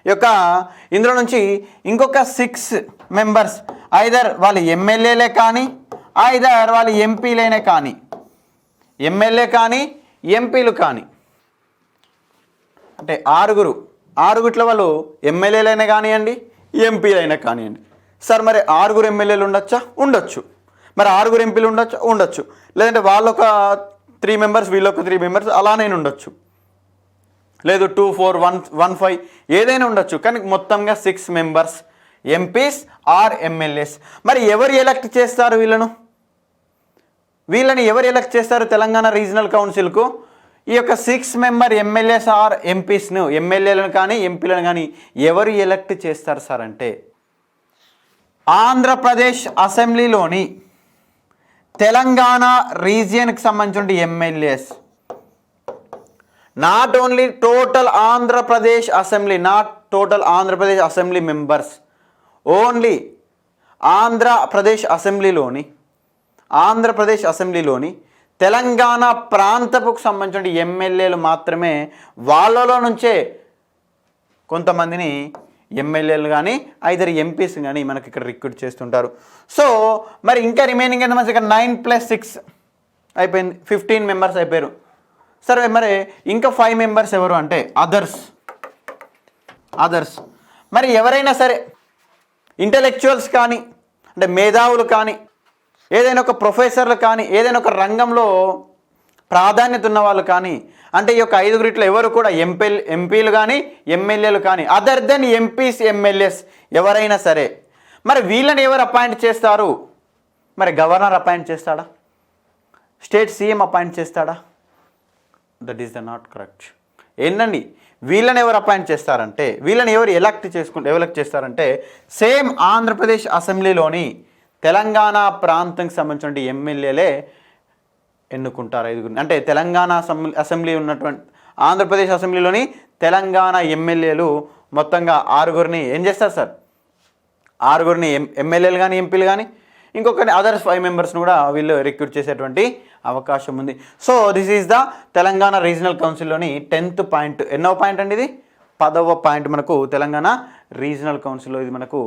ఈ యొక్క ఇందులో నుంచి ఇంకొక 6 మెంబర్స్ ఐదర్ వాళ్ళు ఎమ్మెల్యేలే కానీ ఐదర్ వాళ్ళు ఎంపీలైనా కానీ, ఎమ్మెల్యే కానీ ఎంపీలు కానీ, అంటే ఆరుగుట్లో వాళ్ళు ఎమ్మెల్యేలైనా కానివ్వండి ఎంపీలైనా కానివ్వండి. సార్ మరి 6 ఎమ్మెల్యేలు ఉండొచ్చా? ఉండొచ్చు. మరి 6 ఎంపీలు ఉండొచ్చు? ఉండొచ్చు. లేదంటే వాళ్ళొక 3 మెంబర్స్ వీళ్ళొక 3 మెంబర్స్ అలానే ఉండొచ్చు. లేదు 2, 4, 1, 1, 5 ఏదైనా ఉండొచ్చు. కానీ మొత్తంగా 6 మెంబర్స్ ఎంపీస్ ఆర్ ఎమ్మెల్యేస్. మరి ఎవరు ఎలక్ట్ చేస్తారు వీళ్ళని ఎవరు ఎలక్ట్ చేస్తారు తెలంగాణ రీజనల్ కౌన్సిల్కు? ఈ యొక్క 6 మెంబర్ ఎమ్మెల్యేస్ ఆర్ ఎంపీస్ను, ఎమ్మెల్యేలను కానీ ఎంపీలను కానీ ఎవరు ఎలక్ట్ చేస్తారు సార్ అంటే ఆంధ్రప్రదేశ్ అసెంబ్లీలోని తెలంగాణ రీజియన్కి సంబంధించిన MLAs. Not only total Andhra Pradesh assembly, not total Andhra Pradesh assembly members, only Andhra Pradesh అసెంబ్లీలోని తెలంగాణ ప్రాంతపుకు సంబంధించిన ఎమ్మెల్యేలు మాత్రమే వాళ్ళలో నుంచే కొంతమందిని ఎమ్మెల్యేలు కానీ ఐదర్ ఎంపీస్ కానీ మనకి ఇక్కడ రిక్రూట్ చేస్తుంటారు. సో మరి ఇంకా రిమైనింగ్ ఎంత మంది, ఇక్కడ 9 + 6 అయిపోయింది, 15 మెంబర్స్ అయిపోయారు. సరే మరి ఇంకా 5 మెంబర్స్ ఎవరు అంటే అదర్స్. మరి ఎవరైనా సరే ఇంటలెక్చువల్స్ కానీ, అంటే మేధావులు కానీ, ఏదైనా ఒక ప్రొఫెసర్లు కానీ, ఏదైనా ఒక రంగంలో ప్రాధాన్యత ఉన్న వాళ్ళు కానీ, అంటే ఈ యొక్క 5 ఎవరు కూడా ఎంపీలు కానీ ఎమ్మెల్యేలు కానీ అదర్ దెన్ ఎంపీస్ ఎమ్మెల్యేస్ ఎవరైనా సరే. మరి వీళ్ళని ఎవరు అపాయింట్ చేస్తారు? మరి గవర్నర్ అపాయింట్ చేస్తాడా? స్టేట్ సీఎం అపాయింట్ చేస్తాడా? That is the not correct. ఏంటండి వీళ్ళని ఎవరు అపాయింట్ చేస్తారంటే, వీళ్ళని ఎవరు ఎలక్ట్ చేస్తారంటే సేమ్ ఆంధ్రప్రదేశ్ అసెంబ్లీలోని తెలంగాణ ప్రాంతంకి సంబంధించిన ఎమ్మెల్యేలే ఎన్నుకుంటారు 5. అంటే తెలంగాణ అసెంబ్లీ ఉన్నటువంటి ఆంధ్రప్రదేశ్ అసెంబ్లీలోని తెలంగాణ ఎమ్మెల్యేలు మొత్తంగా 6 ఏం చేస్తారు సార్? 6 ఎమ్మెల్యేలు కానీ ఎంపీలు కానీ ఇంకొక అదర్స్ 5 మెంబర్స్ను కూడా వీళ్ళు రిక్రూట్ చేసేటువంటి అవకాశం ఉంది. So this is the Telangana regional కౌన్సిల్లోని 10th పాయింట్. ఎన్నో పాయింట్ అండి ఇది? 10వ పాయింట్ మనకు తెలంగాణ రీజనల్ కౌన్సిల్లో ఇది మనకు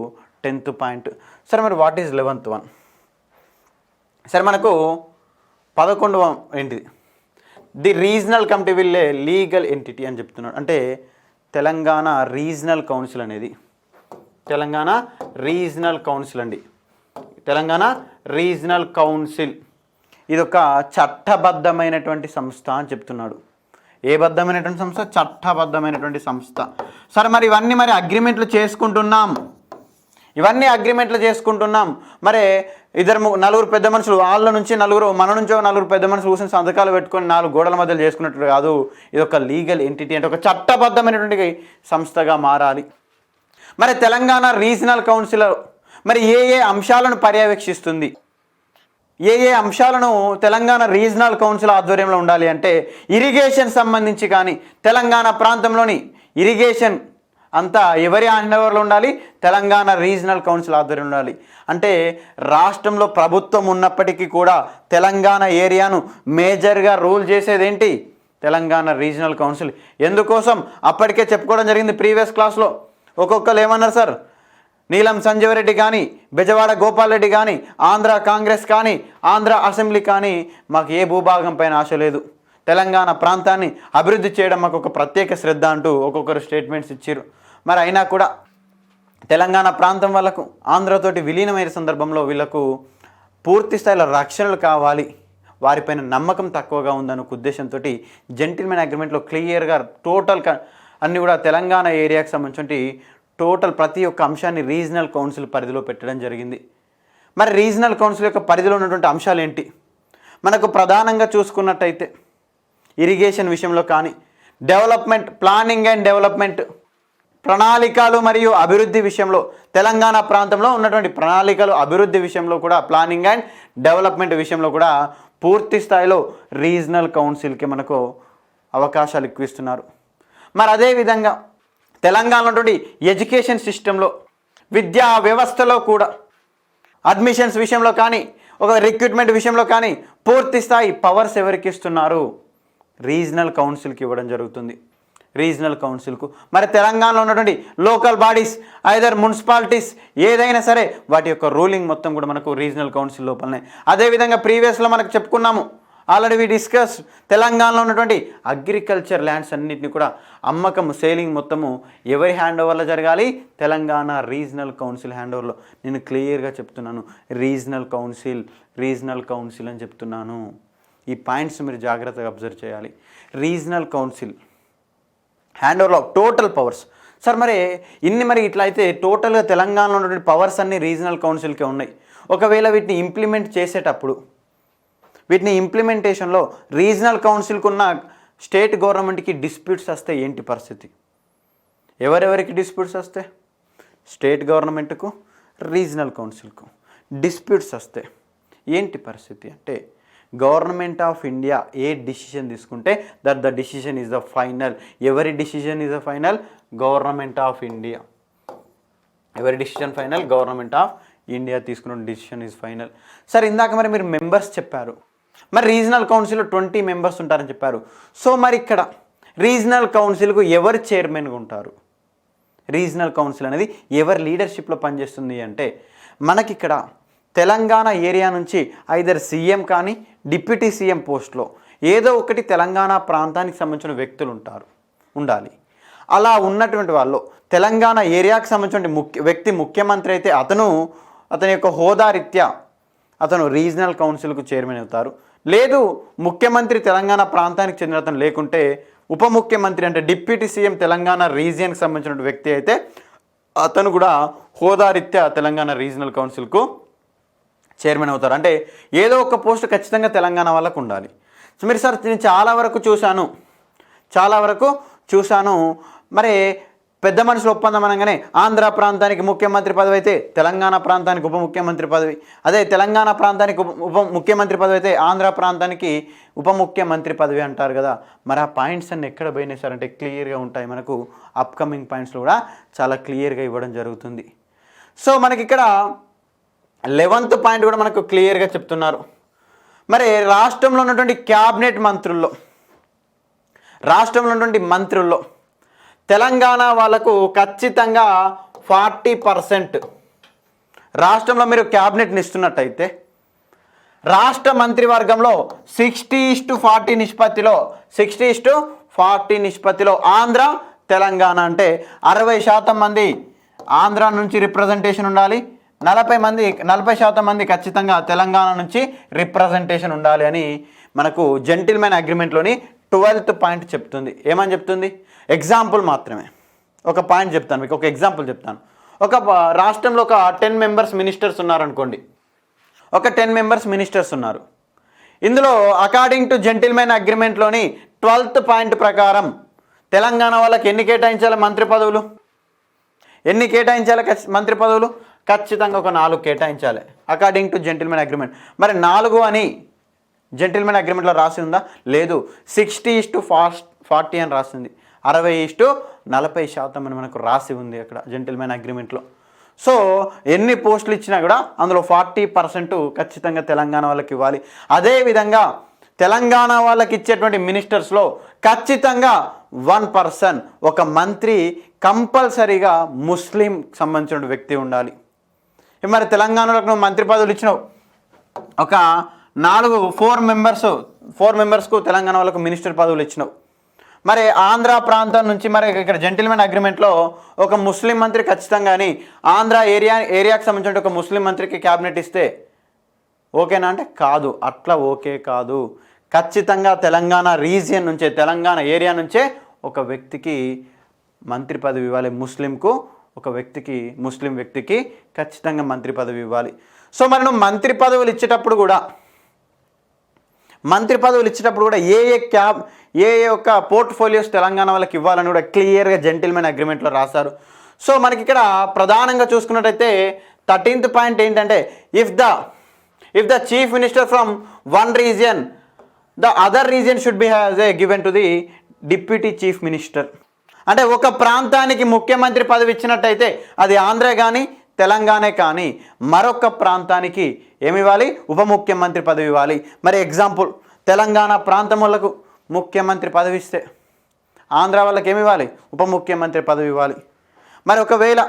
10th పాయింట్. సరే మరి వాట్ ఈజ్ 11th వన్? సరే మనకు 11వ ఏంటిది? The regional committee will a legal entity అని చెప్తున్నాడు. అంటే తెలంగాణ రీజనల్ కౌన్సిల్ అనేది తెలంగాణ రీజనల్ కౌన్సిల్ అండి. తెలంగాణ రీజనల్ కౌన్సిల్ ఇది ఒక చట్టబద్ధమైనటువంటి సంస్థ అని చెప్తున్నాడు. ఏ బద్ధమైనటువంటి సంస్థ? చట్టబద్ధమైనటువంటి సంస్థ. సరే మరి ఇవన్నీ మరి అగ్రిమెంట్లు చేసుకుంటున్నాం. మరి 4 పెద్ద మనుషులు వాళ్ళ నుంచి 4 మన నుంచో 4 పెద్ద మనుషులు కూర్చొని సంతకాలు పెట్టుకొని 4 గోడల మధ్యలో చేసుకున్నట్టు కాదు. ఇది ఒక లీగల్ ఎంటిటీ, అంటే ఒక చట్టబద్ధమైనటువంటి సంస్థగా మారాలి. మరి తెలంగాణ రీజనల్ కౌన్సిల్ మరి ఏ అంశాలను పర్యవేక్షిస్తుంది? ఏ అంశాలను తెలంగాణ రీజనల్ కౌన్సిల్ ఆధ్వర్యంలో ఉండాలి అంటే ఇరిగేషన్ సంబంధించి కానీ, తెలంగాణ ప్రాంతంలోని ఇరిగేషన్ అంతా ఎవరి హ్యాండ్ఓవర్లో ఉండాలి? తెలంగాణ రీజనల్ కౌన్సిల్ ఆధ్వర్యంలో ఉండాలి. అంటే రాష్ట్రంలో ప్రభుత్వం ఉన్నప్పటికీ కూడా తెలంగాణ ఏరియాను మేజర్గా రూల్ చేసేది ఏంటి? Telangana regional council. ఎందుకోసం అప్పటికే చెప్పుకోవడం జరిగింది ప్రీవియస్ క్లాస్లో. ఒక్కొక్కరు ఏమన్నారు సార్? నీలం సంజీవ్ రెడ్డి కానీ, బెజవాడ గోపాల్ రెడ్డి కానీ, ఆంధ్ర కాంగ్రెస్ కానీ, ఆంధ్ర అసెంబ్లీ కానీ మాకు ఏ భూభాగం పైన ఆశ లేదు, తెలంగాణ ప్రాంతాన్ని అభివృద్ధి చేయడం మాకు ఒక ప్రత్యేక శ్రద్ధ అంటూ ఒక్కొక్కరు స్టేట్మెంట్స్ ఇచ్చారు. మరి అయినా కూడా తెలంగాణ ప్రాంతం వాళ్ళకు ఆంధ్రతోటి విలీనమైన సందర్భంలో వీళ్ళకు పూర్తి స్థాయిలో రక్షణలు కావాలి, వారిపైన నమ్మకం తక్కువగా ఉందన్న ఉద్దేశంతో జెంటిల్మెన్ అగ్రిమెంట్లో క్లియర్గా టోటల్ అన్నీ కూడా తెలంగాణ ఏరియాకి సంబంధించి టోటల్ ప్రతి ఒక్క అంశాన్ని రీజనల్ కౌన్సిల్ పరిధిలో పెట్టడం జరిగింది. మరి రీజనల్ కౌన్సిల్ యొక్క పరిధిలో ఉన్నటువంటి అంశాలు ఏంటి? మనకు ప్రధానంగా చూసుకున్నట్టయితే ఇరిగేషన్ విషయంలో కానీ, డెవలప్మెంట్, ప్లానింగ్ అండ్ డెవలప్మెంట్, ప్రణాళికలు మరియు అభివృద్ధి విషయంలో, తెలంగాణ ప్రాంతంలో ఉన్నటువంటి ప్రణాళికలు అభివృద్ధి విషయంలో కూడా, ప్లానింగ్ అండ్ డెవలప్మెంట్ విషయంలో కూడా పూర్తి స్థాయిలో రీజనల్ కౌన్సిల్కి మనకు అవకాశాలు ఎక్కువ ఇస్తున్నారు. మరి అదేవిధంగా తెలంగాణలో ఎడ్యుకేషన్ సిస్టంలో, విద్యా వ్యవస్థలో కూడా అడ్మిషన్స్ విషయంలో కానీ ఒక రిక్రూట్మెంట్ విషయంలో కానీ పూర్తి స్థాయి పవర్స్ ఎవరికి ఇస్తున్నారు? రీజనల్ కౌన్సిల్కి ఇవ్వడం జరుగుతుంది, రీజనల్ కౌన్సిల్కు. మరి తెలంగాణలో ఉన్నటువంటి లోకల్ బాడీస్ ఐదర్ మున్సిపాలిటీస్ ఏదైనా సరే వాటి యొక్క రూలింగ్ మొత్తం కూడా మనకు రీజనల్ కౌన్సిల్ లోపలనే. అదేవిధంగా ప్రీవియస్లో మనకు చెప్పుకున్నాము, ఆల్రెడీ వి డిస్కస్, తెలంగాణలో ఉన్నటువంటి అగ్రికల్చర్ ల్యాండ్స్ అన్నింటినీ కూడా అమ్మకం సేలింగ్ మొత్తము ఎవరి హ్యాండ్ ఓవర్లో జరగాలి? తెలంగాణ రీజనల్ కౌన్సిల్ హ్యాండ్ ఓవర్లో. నేను క్లియర్గా చెప్తున్నాను, రీజనల్ కౌన్సిల్ అని చెప్తున్నాను. ఈ పాయింట్స్ మీరు జాగ్రత్తగా అబ్జర్వ్ చేయాలి. రీజనల్ కౌన్సిల్ హ్యాండ్ ఓవర్లో టోటల్ పవర్స్. సార్ మరి ఇట్లా అయితే టోటల్గా తెలంగాణలో ఉన్నటువంటి పవర్స్ అన్నీ రీజనల్ కౌన్సిల్కే ఉన్నాయి. ఒకవేళ వీటిని ఇంప్లిమెంట్ చేసేటప్పుడు వీటిని ఇంప్లిమెంటేషన్లో రీజనల్ కౌన్సిల్కు ఉన్న స్టేట్ గవర్నమెంట్కి డిస్ప్యూట్స్ వస్తే ఏంటి పరిస్థితి? ఎవరెవరికి డిస్ప్యూట్స్ వస్తే? స్టేట్ గవర్నమెంట్కు, రీజనల్ కౌన్సిల్కు డిస్ప్యూట్స్ వస్తే ఏంటి పరిస్థితి అంటే, గవర్నమెంట్ ఆఫ్ ఇండియా ఏ డిసిషన్ తీసుకుంటే the decision is the final. ఎవరి decision is the final? Government of India. ఎవరి decision final? Government of India తీసుకున్న డిసిషన్ ఈజ్ ఫైనల్. సార్ ఇందాక మరి మీరు మెంబర్స్ చెప్పారు, మరి రీజనల్ కౌన్సిల్లో 20 మెంబర్స్ ఉంటారని చెప్పారు. సో మరి ఇక్కడ రీజనల్ కౌన్సిల్కు ఎవరు చైర్మన్గా ఉంటారు? రీజనల్ కౌన్సిల్ అనేది ఎవరి లీడర్షిప్లో పనిచేస్తుంది అంటే, మనకిక్కడ తెలంగాణ ఏరియా నుంచి ఐదర్ సీఎం కానీ డిప్యూటీ సీఎం పోస్ట్లో ఏదో ఒకటి తెలంగాణ ప్రాంతానికి సంబంధించిన వ్యక్తులు ఉండాలి. అలా ఉన్నటువంటి వాళ్ళు తెలంగాణ ఏరియాకి సంబంధించిన వ్యక్తి ముఖ్యమంత్రి అయితే అతని యొక్క హోదా రీత్యా అతను రీజనల్ కౌన్సిల్కు చైర్మన్ అవుతారు. లేదు ముఖ్యమంత్రి తెలంగాణ ప్రాంతానికి చెందిన అతను లేకుంటే ఉప ముఖ్యమంత్రి అంటే డిప్యూటీ సీఎం తెలంగాణ రీజియన్కి సంబంధించిన వ్యక్తి అయితే అతను కూడా హోదా రీత్యా తెలంగాణ రీజనల్ కౌన్సిల్కు చైర్మన్ అవుతారు. అంటే ఏదో ఒక పోస్ట్ ఖచ్చితంగా తెలంగాణ వాళ్ళకు ఉండాలి. సో మీరు సార్ నేను చాలా వరకు చూశాను మరి పెద్ద మనుషుల ఒప్పందం అనగానే ఆంధ్ర ప్రాంతానికి ముఖ్యమంత్రి పదవి అయితే తెలంగాణ ప్రాంతానికి ఉప ముఖ్యమంత్రి పదవి, అదే తెలంగాణ ప్రాంతానికి ఉప ముఖ్యమంత్రి పదవి అయితే ఆంధ్ర ప్రాంతానికి ఉప ముఖ్యమంత్రి పదవి అంటారు కదా. మరి ఆ పాయింట్స్ అన్ని ఎక్కడ పోయినాయి సార్ అంటే క్లియర్గా ఉంటాయి. మనకు అప్కమింగ్ పాయింట్స్లో కూడా చాలా క్లియర్గా ఇవ్వడం జరుగుతుంది. సో మనకి ఇక్కడ 11th పాయింట్ కూడా మనకు క్లియర్గా చెప్తున్నారు. మరి రాష్ట్రంలో ఉన్నటువంటి క్యాబినెట్ మంత్రుల్లో తెలంగాణ వాళ్ళకు ఖచ్చితంగా 40%. రాష్ట్రంలో మీరు క్యాబినెట్ని ఇస్తున్నట్టయితే రాష్ట్ర మంత్రివర్గంలో 60:40 నిష్పత్తిలో ఆంధ్ర తెలంగాణ అంటే 60% మంది ఆంధ్ర నుంచి రిప్రజెంటేషన్ ఉండాలి, 40% మంది ఖచ్చితంగా తెలంగాణ నుంచి రిప్రజెంటేషన్ ఉండాలి అని మనకు జెంటిల్మెన్ అగ్రిమెంట్లోని 12th పాయింట్ చెప్తుంది. ఏమని చెప్తుంది? ఎగ్జాంపుల్ మాత్రమే ఒక పాయింట్ చెప్తాను మీకు, ఒక ఎగ్జాంపుల్ చెప్తాను. ఒక రాష్ట్రంలో ఒక 10 మెంబర్స్ మినిస్టర్స్ ఉన్నారనుకోండి, ఒక 10 మెంబర్స్ మినిస్టర్స్ ఉన్నారు. ఇందులో అకార్డింగ్ టు జెంటిల్మెన్ అగ్రిమెంట్లోని 12th పాయింట్ ప్రకారం తెలంగాణ వాళ్ళకి ఎన్ని కేటాయించాలి మంత్రి పదవులు? ఖచ్చితంగా ఒక 4 కేటాయించాలి అకార్డింగ్ టు జెంటిల్మెన్ అగ్రిమెంట్. మరి 4 అని జెంటిల్మెన్ అగ్రిమెంట్లో రాసి ఉందా? లేదు. 60:40 అని రాసింది, 60:40% అని మనకు రాసి ఉంది అక్కడ జెంటిల్మెన్ అగ్రిమెంట్లో. సో ఎన్ని పోస్టులు ఇచ్చినా కూడా అందులో 40% ఖచ్చితంగా తెలంగాణ వాళ్ళకి ఇవ్వాలి. అదేవిధంగా తెలంగాణ వాళ్ళకి ఇచ్చేటువంటి మినిస్టర్స్లో ఖచ్చితంగా 1% ఒక మంత్రి కంపల్సరీగా ముస్లిం సంబంధించిన వ్యక్తి ఉండాలి. మరి తెలంగాణలోకి నువ్వు మంత్రి పదవులు ఇచ్చినావు, ఒక 4 మెంబర్స్కు తెలంగాణ వాళ్ళకు మినిస్టర్ పదవులు ఇచ్చినావు. మరి ఆంధ్ర ప్రాంతం నుంచి మరి ఇక్కడ జెంటిల్మెన్ అగ్రిమెంట్లో ఒక ముస్లిం మంత్రి ఖచ్చితంగాని ఆంధ్ర ఏరియాకి సంబంధించిన ఒక ముస్లిం మంత్రికి క్యాబినెట్ ఇస్తే ఓకేనా అంటే కాదు, అట్లా ఓకే కాదు. ఖచ్చితంగా తెలంగాణ రీజియన్ నుంచే, తెలంగాణ ఏరియా నుంచే ఒక వ్యక్తికి మంత్రి పదవి ఇవ్వాలి. ముస్లిం వ్యక్తికి ఖచ్చితంగా మంత్రి పదవి ఇవ్వాలి. సో మరి నువ్వు మంత్రి పదవులు ఇచ్చేటప్పుడు కూడా ఏ యొక్క పోర్ట్ఫోలియోస్ తెలంగాణ వాళ్ళకి ఇవ్వాలని కూడా క్లియర్గా జెంటిల్మెన్ అగ్రిమెంట్లో రాశారు. సో మనకి ఇక్కడ ప్రధానంగా చూసుకున్నట్టయితే 13th పాయింట్ ఏంటంటే, if the chief minister from one region the other region should be given to the deputy chief minister. అంటే ఒక ప్రాంతానికి ముఖ్యమంత్రి పదవి ఇచ్చినట్టయితే అది ఆంధ్ర కానీ తెలంగాణ కానీ మరొక ప్రాంతానికి ఏమి ఇవ్వాలి? ఉప ముఖ్యమంత్రి పదవి ఇవ్వాలి. మరి ఎగ్జాంపుల్ తెలంగాణ ప్రాంతం వాళ్ళకు ముఖ్యమంత్రి పదవి ఇస్తే ఆంధ్ర వాళ్ళకి ఏమి ఇవ్వాలి? ఉప ముఖ్యమంత్రి పదవి ఇవ్వాలి. మరి ఒకవేళ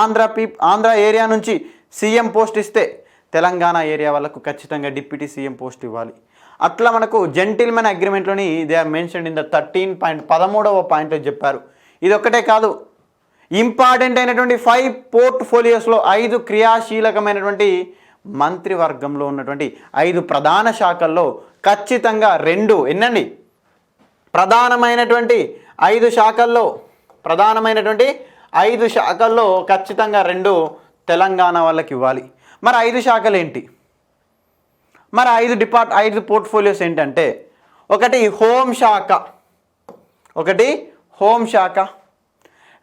ఆంధ్ర ఏరియా నుంచి సీఎం పోస్ట్ ఇస్తే తెలంగాణ ఏరియా వాళ్ళకు ఖచ్చితంగా డిప్యూటీ సీఎం పోస్ట్ ఇవ్వాలి. అట్లా మనకు జెంటిల్మెన్ అగ్రిమెంట్లోని they are mentioned in the 13వ పాయింట్లో చెప్పారు. ఇది ఒక్కటే కాదు, ఇంపార్టెంట్ అయినటువంటి 5 పోర్ట్ఫోలియోస్లో 5 క్రియాశీలకమైనటువంటి మంత్రివర్గంలో ఉన్నటువంటి 5 ప్రధాన శాఖల్లో ఖచ్చితంగా 2 ఎన్నండి ప్రధానమైనటువంటి 5 శాఖల్లో ఖచ్చితంగా 2 తెలంగాణ వాళ్ళకి ఇవ్వాలి. మరి 5 శాఖలు ఏంటి? మరి 5 పోర్ట్ఫోలియోస్ ఏంటంటే ఒకటి హోంశాఖ,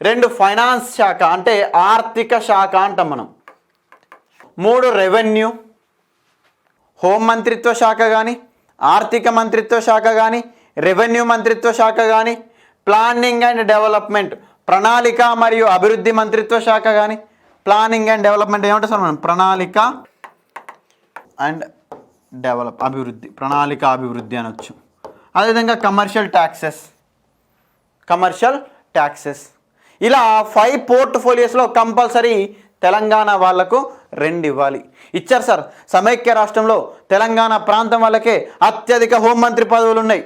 2 ఫైనాన్స్ శాఖ అంటే ఆర్థిక శాఖ అంటాం మనం, 3 రెవెన్యూ, హోం మంత్రిత్వ శాఖ కానీ, ఆర్థిక మంత్రిత్వ శాఖ కానీ, రెవెన్యూ మంత్రిత్వ శాఖ కానీ, ప్లానింగ్ అండ్ డెవలప్మెంట్ ప్రణాళిక మరియు అభివృద్ధి మంత్రిత్వ శాఖ కానీ, ప్లానింగ్ అండ్ డెవలప్మెంట్ ఏమంటారు సార్ మనం? ప్రణాళిక అభివృద్ధి అనొచ్చు. అదేవిధంగా కమర్షియల్ ట్యాక్సెస్ ఇలా 5 పోర్ట్ఫోలియోస్లో కంపల్సరీ తెలంగాణ వాళ్లకు 2 ఇవ్వాలి. ఇచ్చారు సార్. సమైక్య రాష్ట్రంలో తెలంగాణ ప్రాంతం వాళ్ళకే అత్యధిక హోంమంత్రి పదవులు ఉన్నాయి.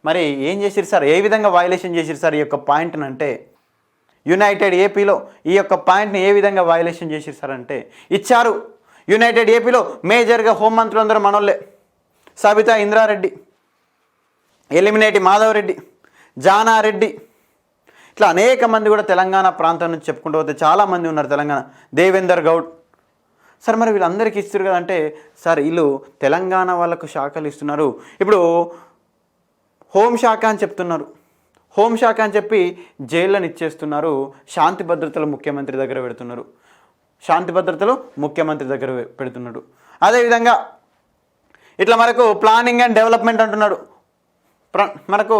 మరి ఏం చేసిరు సార్? ఏ విధంగా వైలేషన్ చేసిరు సార్ ఈ యొక్క పాయింట్ని అంటే, యునైటెడ్ ఏపీలో ఈ యొక్క పాయింట్ని ఏ విధంగా వైలేషన్ చేసిరు సార్ అంటే ఇచ్చారు. యునైటెడ్ ఏపీలో మేజర్గా హోంమంత్రులు అందరూ మనోళ్ళే. సబితా ఇంద్రారెడ్డి, ఎలిమినేటి మాధవరెడ్డి, జానారెడ్డి, ఇట్లా అనేక మంది కూడా తెలంగాణ ప్రాంతం నుంచి చెప్పుకుంటూ పోతే చాలామంది ఉన్నారు. తెలంగాణ దేవేందర్ గౌడ్ సార్. మరి వీళ్ళందరికీ ఇస్తారు కదంటే సార్ వీళ్ళు తెలంగాణ వాళ్ళకు శాఖలు ఇస్తున్నారు. ఇప్పుడు హోంశాఖ అని చెప్తున్నారు, హోంశాఖ అని చెప్పి జైళ్ళని ఇచ్చేస్తున్నారు, శాంతి భద్రతలు ముఖ్యమంత్రి దగ్గర పెడుతున్నారు, అదేవిధంగా ఇట్లా మనకు ప్లానింగ్ అండ్ డెవలప్మెంట్ అంటున్నాడు, మనకు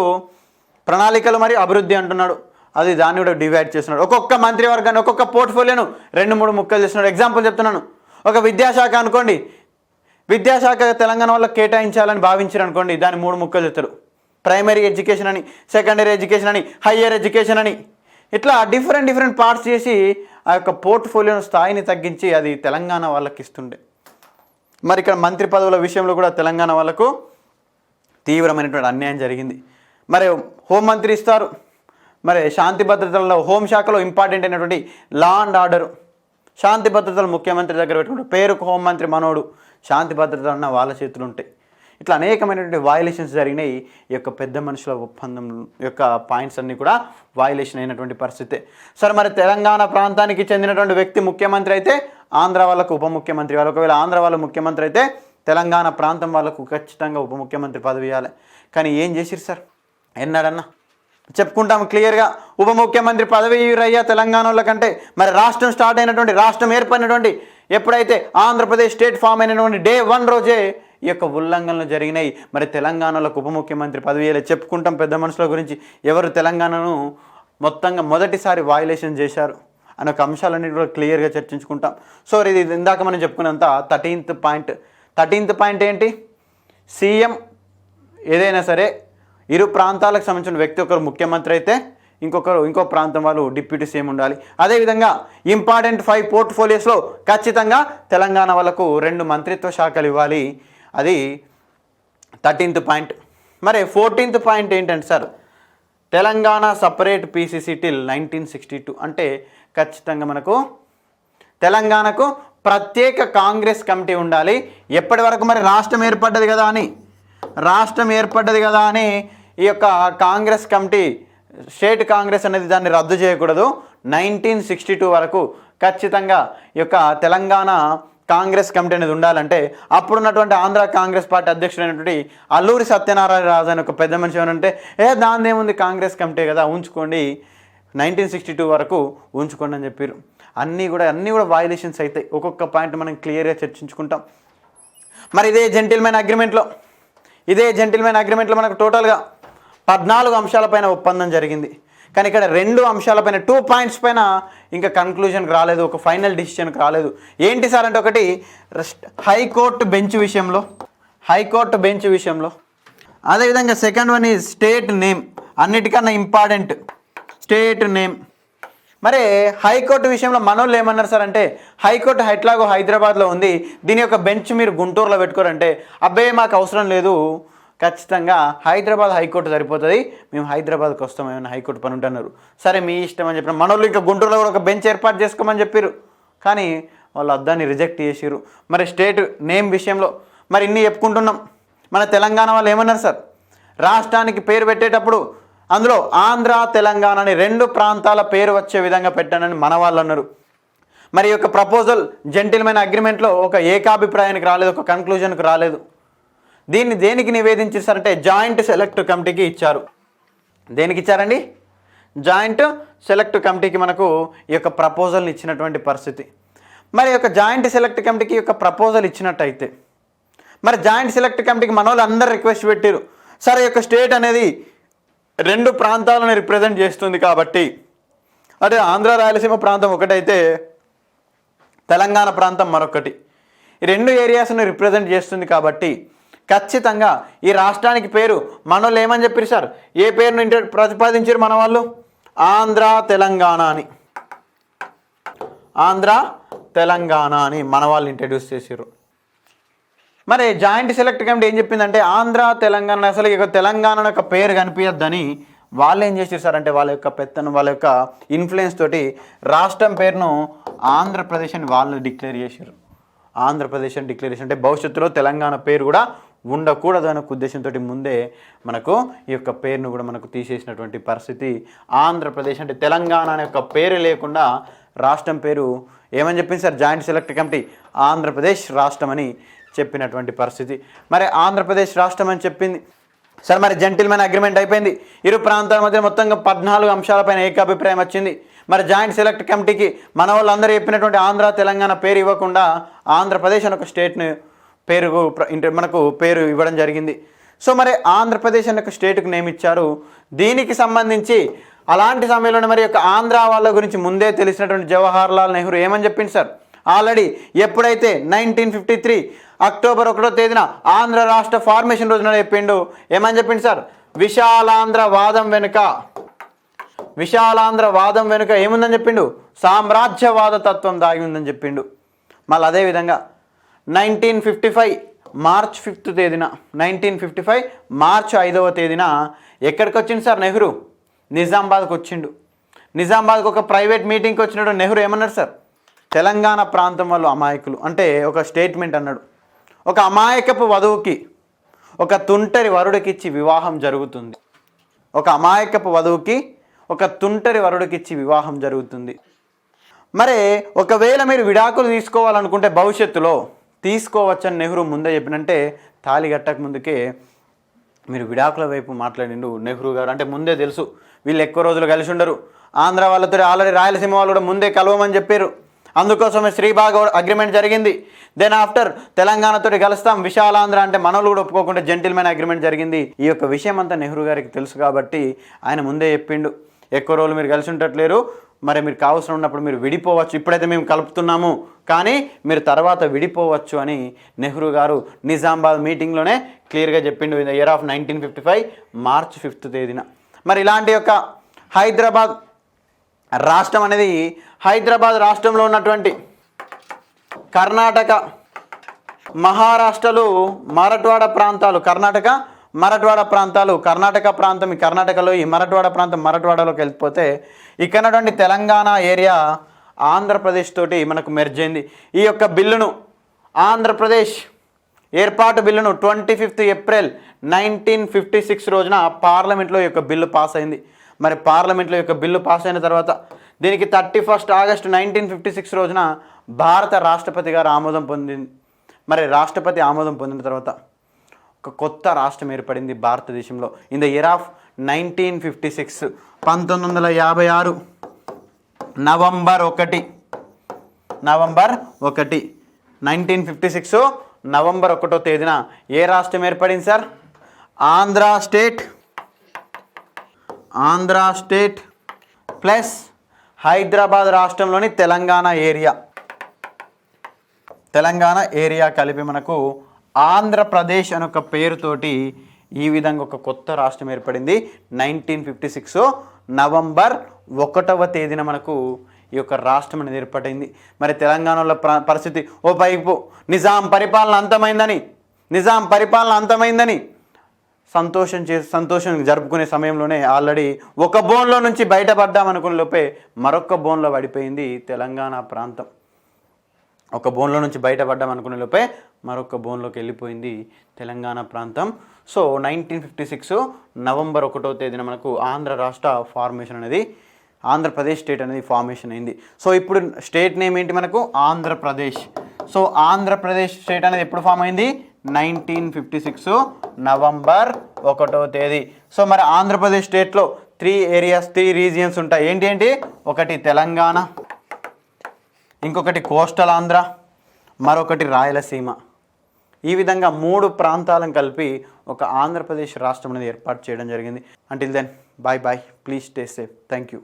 ప్రణాళికలు మరియు అభివృద్ధి అంటున్నాడు. అది దాన్ని కూడా డివైడ్ చేస్తున్నాడు. ఒక్కొక్క మంత్రివర్గాన్ని ఒక్కొక్క పోర్ట్ఫోలియోను 2-3 ముక్కలు చేస్తున్నాడు. ఎగ్జాంపుల్ చెప్తున్నాను. ఒక విద్యాశాఖ అనుకోండి, విద్యాశాఖ తెలంగాణ వాళ్ళకి కేటాయించాలని భావించారు అనుకోండి, దాన్ని 3 ముక్కలు చెప్తారు. ప్రైమరీ ఎడ్యుకేషన్ అని, సెకండరీ ఎడ్యుకేషన్ అని, హయ్యర్ ఎడ్యుకేషన్ అని, ఇట్లా డిఫరెంట్ పార్ట్స్ చేసి ఆ యొక్క పోర్ట్ఫోలియోను స్థాయిని తగ్గించి అది తెలంగాణ వాళ్ళకి ఇస్తుండే. మరి ఇక్కడ మంత్రి పదవుల విషయంలో కూడా తెలంగాణ వాళ్ళకు తీవ్రమైనటువంటి అన్యాయం జరిగింది. మరి హోంమంత్రి ఇస్తారు, మరి శాంతి భద్రతలలో హోంశాఖలో ఇంపార్టెంట్ అయినటువంటి లా అండ్ ఆర్డర్, శాంతి భద్రతలు ముఖ్యమంత్రి దగ్గర పెట్టుకుంటారు. పేరుకు హోంమంత్రి మనోడు, శాంతి భద్రతలు అన్న వాళ్ళ చేతులు ఉంటాయి. ఇట్లా అనేకమైనటువంటి వయలేషన్స్ జరిగినాయి. ఈ యొక్క పెద్ద మనుషుల ఒప్పందం యొక్క పాయింట్స్ అన్నీ కూడా వయలేషన్ అయినటువంటి పరిస్థితే. సరే, మరి తెలంగాణ ప్రాంతానికి చెందినటువంటి వ్యక్తి ముఖ్యమంత్రి అయితే ఆంధ్ర వాళ్ళకు ఉప ముఖ్యమంత్రి ఇవ్వాలి. ఒకవేళ ఆంధ్ర వాళ్ళు ముఖ్యమంత్రి అయితే తెలంగాణ ప్రాంతం వాళ్ళకు ఖచ్చితంగా ఉప ముఖ్యమంత్రి పదవి ఇవ్వాలి. కానీ ఏం చేసిరు సార్? ఎన్నాడన్నా చెప్పుకుంటాం క్లియర్గా, ఉప ముఖ్యమంత్రి పదవి ఇవ్వరయ్యా తెలంగాణ వాళ్ళకంటే. మరి రాష్ట్రం స్టార్ట్ అయినటువంటి, రాష్ట్రం ఏర్పడినటువంటి ఎప్పుడైతే ఆంధ్రప్రదేశ్ స్టేట్ ఫామ్ అయినటువంటి డే 1 రోజే ఈ యొక్క ఉల్లంఘనలు జరిగినాయి. మరి తెలంగాణలోకి ఉప ముఖ్యమంత్రి పదవి చెప్పుకుంటాం. పెద్ద మనుషుల గురించి ఎవరు తెలంగాణను మొత్తంగా మొదటిసారి వయలేషన్ చేశారు అనే ఒక అంశాలన్నీ కూడా క్లియర్గా చర్చించుకుంటాం. సో ఇది ఇందాక మనం చెప్పుకున్నంత 13th పాయింట్ ఏంటి? సీఎం ఏదైనా సరే ఇరు ప్రాంతాలకు సంబంధించిన వ్యక్తి ఒకరు ముఖ్యమంత్రి అయితే ఇంకో ప్రాంతం వాళ్ళు డిప్యూటీ సీఎం ఉండాలి. అదేవిధంగా ఇంపార్టెంట్ 5 పోర్ట్ఫోలియోస్లో ఖచ్చితంగా తెలంగాణ వాళ్ళకు 2 మంత్రిత్వ శాఖలు ఇవ్వాలి. అది 13th పాయింట్. మరి 14th పాయింట్ ఏంటంటే sir, Telangana separate PCC till 1962 అంటే ఖచ్చితంగా మనకు తెలంగాణకు ప్రత్యేక కాంగ్రెస్ కమిటీ ఉండాలి. ఎప్పటి వరకు? మరి రాష్ట్రం ఏర్పడ్డది కదా అని ఈ యొక్క కాంగ్రెస్ కమిటీ, స్టేట్ కాంగ్రెస్ అనేది దాన్ని రద్దు చేయకూడదు. 1962 వరకు ఖచ్చితంగా ఈ యొక్క తెలంగాణ కాంగ్రెస్ కమిటీ అనేది ఉండాలంటే అప్పుడున్నటువంటి ఆంధ్ర కాంగ్రెస్ పార్టీ అధ్యక్షుడైనటువంటి అల్లూరి సత్యనారాయణ రాజు అని ఒక పెద్ద మనిషి ఏమంటే, దానిదేముంది, కాంగ్రెస్ కమిటీ కదా, ఉంచుకోండి, 1962 వరకు ఉంచుకోండి అని చెప్పారు. అన్నీ కూడా వయలేషన్స్ అవుతాయి. ఒక్కొక్క పాయింట్ మనం క్లియర్గా చర్చించుకుంటాం. మరి ఇదే జెంటిల్మెన్ అగ్రిమెంట్లో మనకు టోటల్గా 14 అంశాలపైన ఒప్పందం జరిగింది. కానీ ఇక్కడ 2 అంశాలపైన 2 పాయింట్స్ పైన ఇంకా కన్క్లూజన్కి రాలేదు, ఒక ఫైనల్ డిసిషన్కి రాలేదు. ఏంటి సార్ అంటే ఒకటి హైకోర్టు బెంచ్ విషయంలో, అదేవిధంగా second one is state name, అన్నిటికన్నా ఇంపార్టెంట్ స్టేట్ నేమ్. మరి హైకోర్టు విషయంలో మనోళ్ళు ఏమన్నారు సార్ అంటే హైకోర్టు ఎట్లాగో హైదరాబాద్లో ఉంది, దీని యొక్క బెంచ్ మీరు గుంటూరులో పెట్టుకోరంటే అబ్బాయి మాకు అవసరం లేదు, ఖచ్చితంగా హైదరాబాద్ హైకోర్టు సరిపోతుంది, మేము హైదరాబాద్కి వస్తాం, ఏమైనా హైకోర్టు పని ఉంటున్నారు. సరే మీ ఇష్టం అని చెప్పిన మనోళ్ళు ఇంకా గుంటూరులో కూడా ఒక బెంచ్ ఏర్పాటు చేసుకోమని చెప్పారు, కానీ వాళ్ళు అద్దాన్ని రిజెక్ట్ చేసారు. మరి స్టేట్ నేమ్ విషయంలో మరి ఇన్ని చెప్పుకుంటున్నాం. మన తెలంగాణ వాళ్ళు ఏమన్నారు సార్, రాష్ట్రానికి పేరు పెట్టేటప్పుడు అందులో ఆంధ్ర తెలంగాణ అని 2 ప్రాంతాల పేరు వచ్చే విధంగా పెట్టానని మన వాళ్ళు అన్నారు. మరి యొక్క ప్రపోజల్ జెంటిల్మెన్ అగ్రిమెంట్లో ఒక ఏకాభిప్రాయానికి రాలేదు, ఒక కన్క్లూజన్కి రాలేదు. దీన్ని దేనికి నివేదించారంటే జాయింట్ సెలెక్ట్ కమిటీకి ఇచ్చారు. దేనికి ఇచ్చారండి? జాయింట్ సెలెక్ట్ కమిటీకి మనకు ఈ యొక్క ప్రపోజల్ని ఇచ్చినటువంటి పరిస్థితి. మరి యొక్క జాయింట్ సెలెక్ట్ కమిటీకి యొక్క ప్రపోజల్ ఇచ్చినట్టయితే మరి జాయింట్ సెలెక్ట్ కమిటీకి మన వాళ్ళు అందరూ రిక్వెస్ట్ పెట్టారు, సరే యొక్క స్టేట్ అనేది 2 ప్రాంతాలను రిప్రజెంట్ చేస్తుంది కాబట్టి, అదే ఆంధ్ర రాయలసీమ ప్రాంతం ఒకటైతే తెలంగాణ ప్రాంతం మరొకటి, ఈ 2 ఏరియాస్ను రిప్రజెంట్ చేస్తుంది కాబట్టి ఖచ్చితంగా ఈ రాష్ట్రానికి పేరు మనోళ్ళు ఏమని చెప్పారు సార్, ఏ పేరును ప్రతిపాదించారు మన వాళ్ళు, ఆంధ్ర తెలంగాణ అని, ఆంధ్ర తెలంగాణ అని మన వాళ్ళు ఇంట్రడ్యూస్ చేసారు. మరి జాయింట్ సెలెక్ట్ కమిటీ ఏం చెప్పిందంటే ఆంధ్ర తెలంగాణ అసలు ఇక తెలంగాణ యొక్క పేరు కనిపించద్దని వాళ్ళు ఏం చేసారు సార్ అంటే వాళ్ళ యొక్క పెత్తనం, వాళ్ళ యొక్క ఇన్ఫ్లుయెన్స్ తోటి రాష్ట్రం పేరును ఆంధ్రప్రదేశ్ అని వాళ్ళు డిక్లేర్ చేశారు. ఆంధ్రప్రదేశ్ అని డిక్లేర్ చేసి అంటే భవిష్యత్తులో తెలంగాణ పేరు కూడా ఉండకూడదు అనే ఉద్దేశంతో ముందే మనకు ఈ యొక్క పేరును కూడా మనకు తీసేసినటువంటి పరిస్థితి. ఆంధ్రప్రదేశ్ అంటే తెలంగాణ అనే యొక్క పేరు లేకుండా రాష్ట్రం పేరు ఏమని చెప్పింది sir joint select committee, Andhra Pradesh రాష్ట్రం అని చెప్పినటువంటి పరిస్థితి. మరి ఆంధ్రప్రదేశ్ రాష్ట్రం అని చెప్పింది. సరే మరి జెంటిల్మెన్ అగ్రిమెంట్ అయిపోయింది, 2 ప్రాంతాల మధ్య మొత్తంగా 14 అంశాలపైన ఏకాభిప్రాయం వచ్చింది. మరి జాయింట్ సెలెక్ట్ కమిటీకి మన వాళ్ళందరూ చెప్పినటువంటి ఆంధ్ర తెలంగాణ పేరు ఇవ్వకుండా ఆంధ్రప్రదేశ్ అని ఒక స్టేట్ని మనకు పేరు ఇవ్వడం జరిగింది. సో మరి ఆంధ్రప్రదేశ్ అనే ఒక స్టేట్కి నేమ్ ఇచ్చారు. దీనికి సంబంధించి అలాంటి సమయంలో మరి యొక్క ఆంధ్ర వాళ్ళ గురించి ముందే తెలిసినటువంటి జవహర్ లాల్ నెహ్రూ ఏమని చెప్పింది సార్, ఆల్రెడీ ఎప్పుడైతే 1953 అక్టోబర్ 1వ తేదీన ఆంధ్ర రాష్ట్ర ఫార్మేషన్ రోజున చెప్పిండు, ఏమని చెప్పిండు సార్, విశాలాంధ్ర వాదం వెనుక ఏముందని చెప్పిండు, సామ్రాజ్యవాద తత్వం దాగి ఉందని చెప్పిండు. మళ్ళీ అదేవిధంగా 1955 మార్చ్ 5వ తేదీన 1955 మార్చ్ 5వ తేదీన ఎక్కడికి వచ్చిండు సార్ నెహ్రూ, నిజామాబాద్కి వచ్చిండు. నిజామాబాద్కి ఒక ప్రైవేట్ మీటింగ్కి వచ్చినప్పుడు నెహ్రూ ఏమన్నాడు సార్, తెలంగాణ ప్రాంతం వాళ్ళు అమాయకులు అంటే ఒక స్టేట్మెంట్ అన్నాడు, ఒక అమాయకపు వధువుకి ఒక తుంటరి వరుడికిచ్చి వివాహం జరుగుతుంది, ఒక అమాయకపు వధువుకి ఒక తుంటరి వరుడికిచ్చి వివాహం జరుగుతుంది. మరి ఒకవేళ మీరు విడాకులు తీసుకోవాలనుకుంటే భవిష్యత్తులో తీసుకోవచ్చని నెహ్రూ ముందే చెప్పినంటే తాళి కట్టక ముందుకే మీరు విడాకుల వైపు మాట్లాడిండు నెహ్రూ గారు. అంటే ముందే తెలుసు వీళ్ళు ఎక్కువ రోజులు కలిసి ఉండరు, ఆంధ్ర వాళ్ళతో ఆల్రెడీ రాయలసీమ వాళ్ళు కూడా ముందే కలవమని చెప్పారు, అందుకోసమే శ్రీబాగ్ అగ్రిమెంట్ జరిగింది. దెన్ ఆఫ్టర్ తెలంగాణతో కలుస్తాం విశాలాంధ్ర అంటే మనోళ్ళు కూడా ఒప్పుకోకుండా జెంటిల్మెన్ అగ్రిమెంట్ జరిగింది. ఈ యొక్క విషయం అంతా నెహ్రూ గారికి తెలుసు కాబట్టి ఆయన ముందే చెప్పిండు, ఎక్కువ రోజులు మీరు కలిసి ఉండట్లేరు, మరి మీరు కావాల్సిన ఉన్నప్పుడు మీరు విడిపోవచ్చు, ఇప్పుడైతే మేము కలుపుతున్నాము కానీ మీరు తర్వాత విడిపోవచ్చు అని నెహ్రూ గారు నిజామాబాద్ మీటింగ్లోనే క్లియర్గా చెప్పిండు in the year of 1955 March 5వ తేదీన. మరి ఇలాంటి యొక్క హైదరాబాద్ రాష్ట్రం అనేది హైదరాబాద్ రాష్ట్రంలో ఉన్నటువంటి కర్ణాటక, మహారాష్ట్రలు, మరాఠ్వాడ ప్రాంతాలు, మరాఠ్వాడ ప్రాంతాలు, కర్ణాటక ప్రాంతం ఈ కర్ణాటకలో, ఈ మరాఠ్వాడ ప్రాంతం మరాఠ్వాడలోకి వెళ్ళిపోతే ఇక్కడ ఉన్నటువంటి తెలంగాణ ఏరియా ఆంధ్రప్రదేశ్ తోటి మనకు మెర్జ్ అయింది. ఈ యొక్క బిల్లును ఆంధ్రప్రదేశ్ ఏర్పాటు బిల్లును 25 ఏప్రిల్ 1956 రోజున పార్లమెంట్లో ఈ యొక్క బిల్లు పాస్ అయింది. మరి పార్లమెంట్లో యొక్క బిల్లు పాస్ అయిన తర్వాత దీనికి 31 ఆగస్టు 1956 రోజున భారత రాష్ట్రపతి గారు ఆమోదం పొందింది. మరి రాష్ట్రపతి ఆమోదం పొందిన తర్వాత ఒక కొత్త రాష్ట్రం ఏర్పడింది భారతదేశంలో in the year of 1956 1956 November 1 1956 November 1వ తేదీన ఏ రాష్ట్రం ఏర్పడింది sir, Andhra state plus Hyderabad రాష్ట్రంలోని తెలంగాణ ఏరియా కలిపి మనకు ఆంధ్రప్రదేశ్ అనే ఒక పేరుతోటి ఈ విధంగా ఒక కొత్త రాష్ట్రం ఏర్పడింది. 1956 నవంబర్ 1వ తేదీన మనకు ఈ యొక్క రాష్ట్రం అనేది ఏర్పడింది. మరి తెలంగాణలో పరిస్థితి ఓ పైపు నిజాం పరిపాలన అంతమైందని సంతోషం జరుపుకునే సమయంలోనే ఆల్రెడీ ఒక బోన్లో నుంచి బయటపడ్డామనుకునే లోపే మరొక బోన్లో పడిపోయింది తెలంగాణ ప్రాంతం. ఒక బోన్లో నుంచి బయటపడ్డాం అనుకునే లోపే మరొక బోన్లోకి వెళ్ళిపోయింది తెలంగాణ ప్రాంతం. సో 1956 నవంబర్ 1వ తేదీన మనకు ఆంధ్రప్రదేశ్ స్టేట్ అనేది ఫార్మేషన్ అయింది. సో ఇప్పుడు స్టేట్ నేమ్ ఏంటి మనకు? ఆంధ్రప్రదేశ్. సో ఆంధ్రప్రదేశ్ స్టేట్ అనేది ఎప్పుడు ఫామ్ అయింది? 1956 నవంబర్ 1వ తేదీ. సో మరి ఆంధ్రప్రదేశ్ స్టేట్లో 3 రీజియన్స్ ఉంటాయి. ఏంటి? ఒకటి తెలంగాణ, ఇంకొకటి కోస్టల్ ఆంధ్ర, మరొకటి రాయలసీమ. ఈ విధంగా 3 ప్రాంతాలను కలిపి ఒక ఆంధ్రప్రదేశ్ రాష్ట్రం అనేది ఏర్పాటు చేయడం జరిగింది. Until then bye. Please stay safe. Thank you.